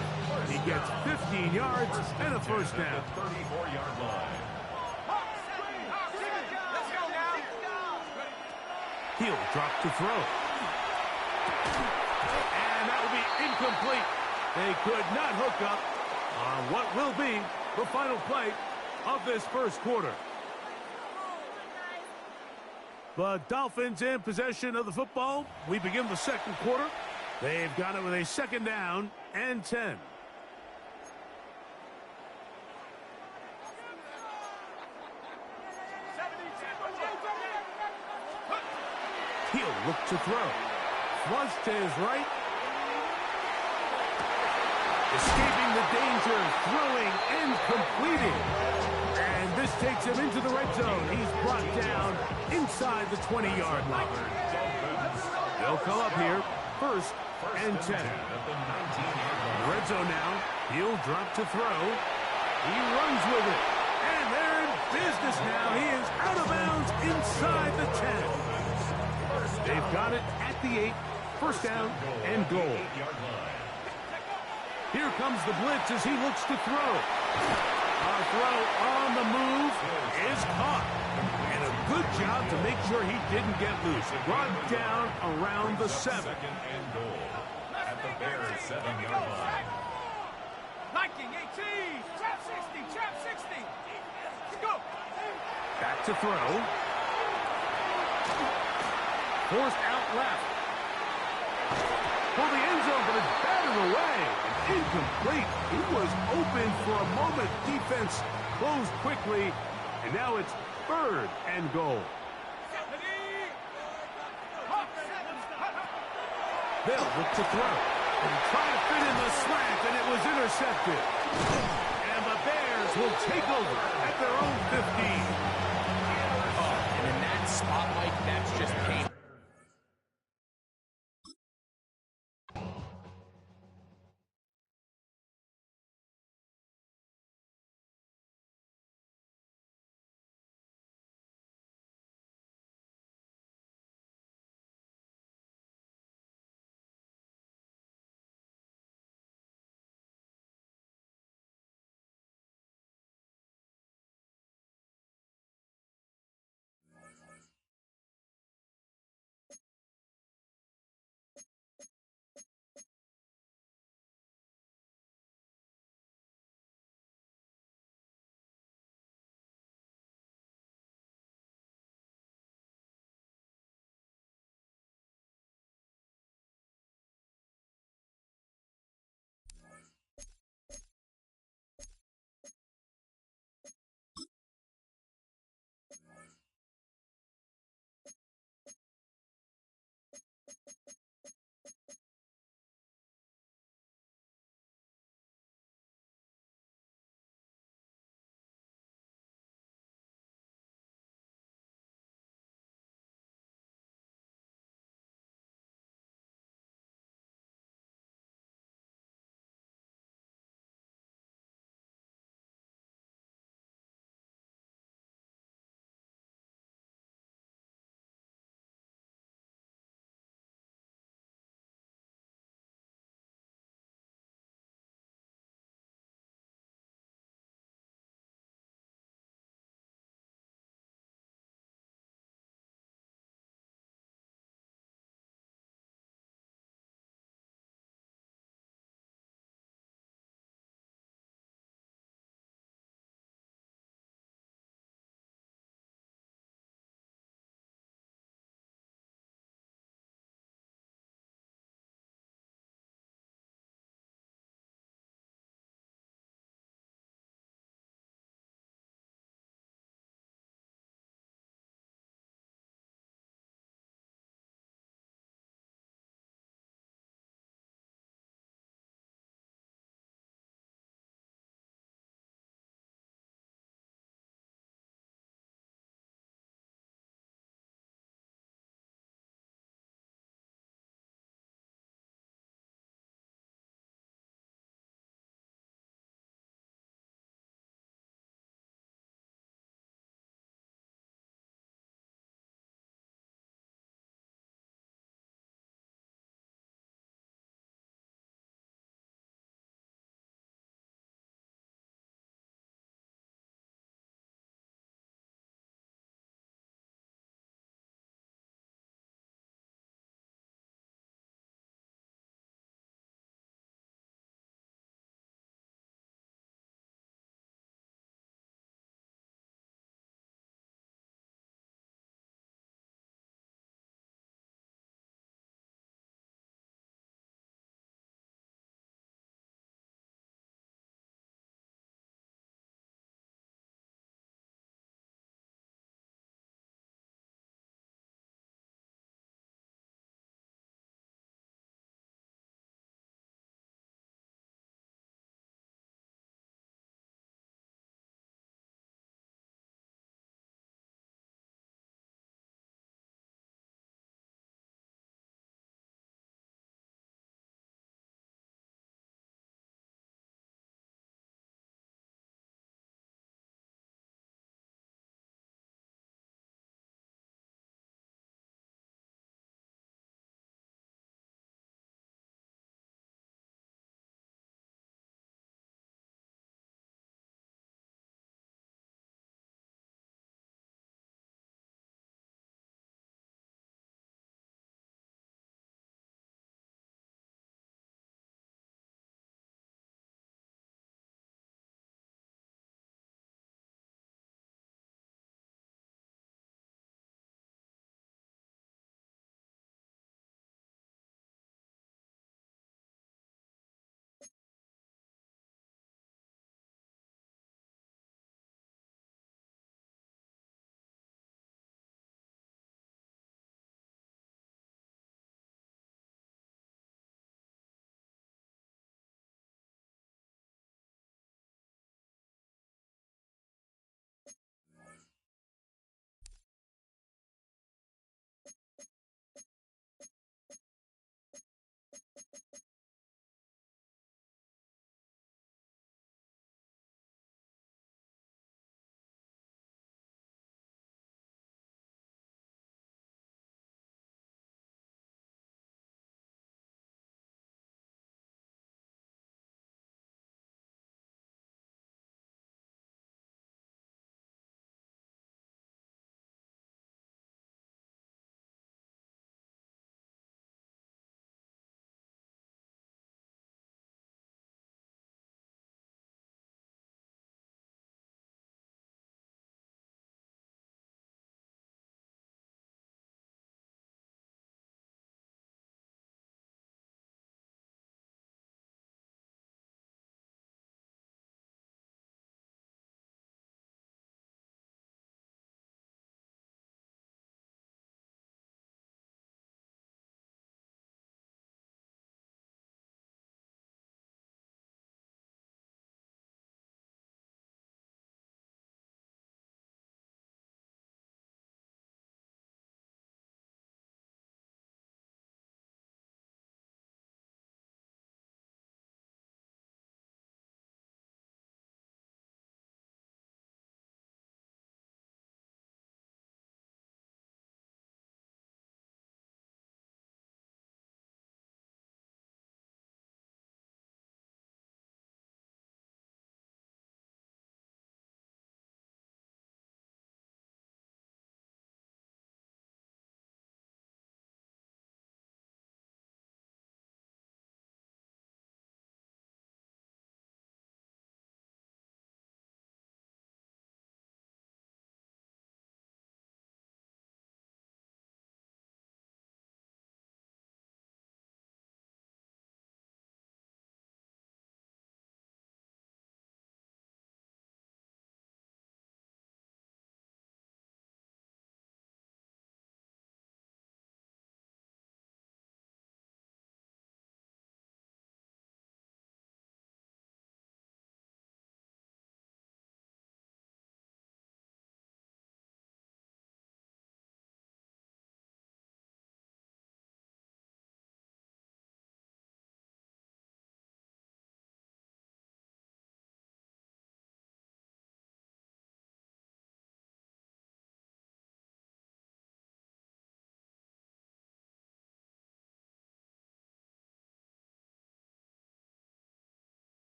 He gets 15 yards and a first down. 34-yard line. He'll drop to throw. And that will be incomplete. They could not hook up on what will be the final play of this first quarter. The Dolphins in possession of the football. We begin the second quarter. They've got it with a second down and 10. He'll look to throw. Flush to his right. Escaping the danger, throwing and completing. And this takes him into the red zone. He's brought down inside the 20-yard line. They'll come up here, first and 10. Red zone now. He'll drop to throw. He runs with it. And they're in business now. He is out of bounds inside the 10. They've got it at the 8. First down and goal. Here comes the blitz as he looks to throw. A throw on the move is caught. And a good job to make sure he didn't get loose. Brought down around the 7. Second and goal at the Bears' 7-yard line. Liking 18, trap 60, trap 60. Go. Back to throw. Forced out left. For the end zone, but it's batted away. Incomplete. He was open for a moment. Defense closed quickly. And now it's third and goal. They'll look to throw. And try to fit in the slant, and it was intercepted. And the Bears will take over at their own 15. And in that spot, Mike, that's just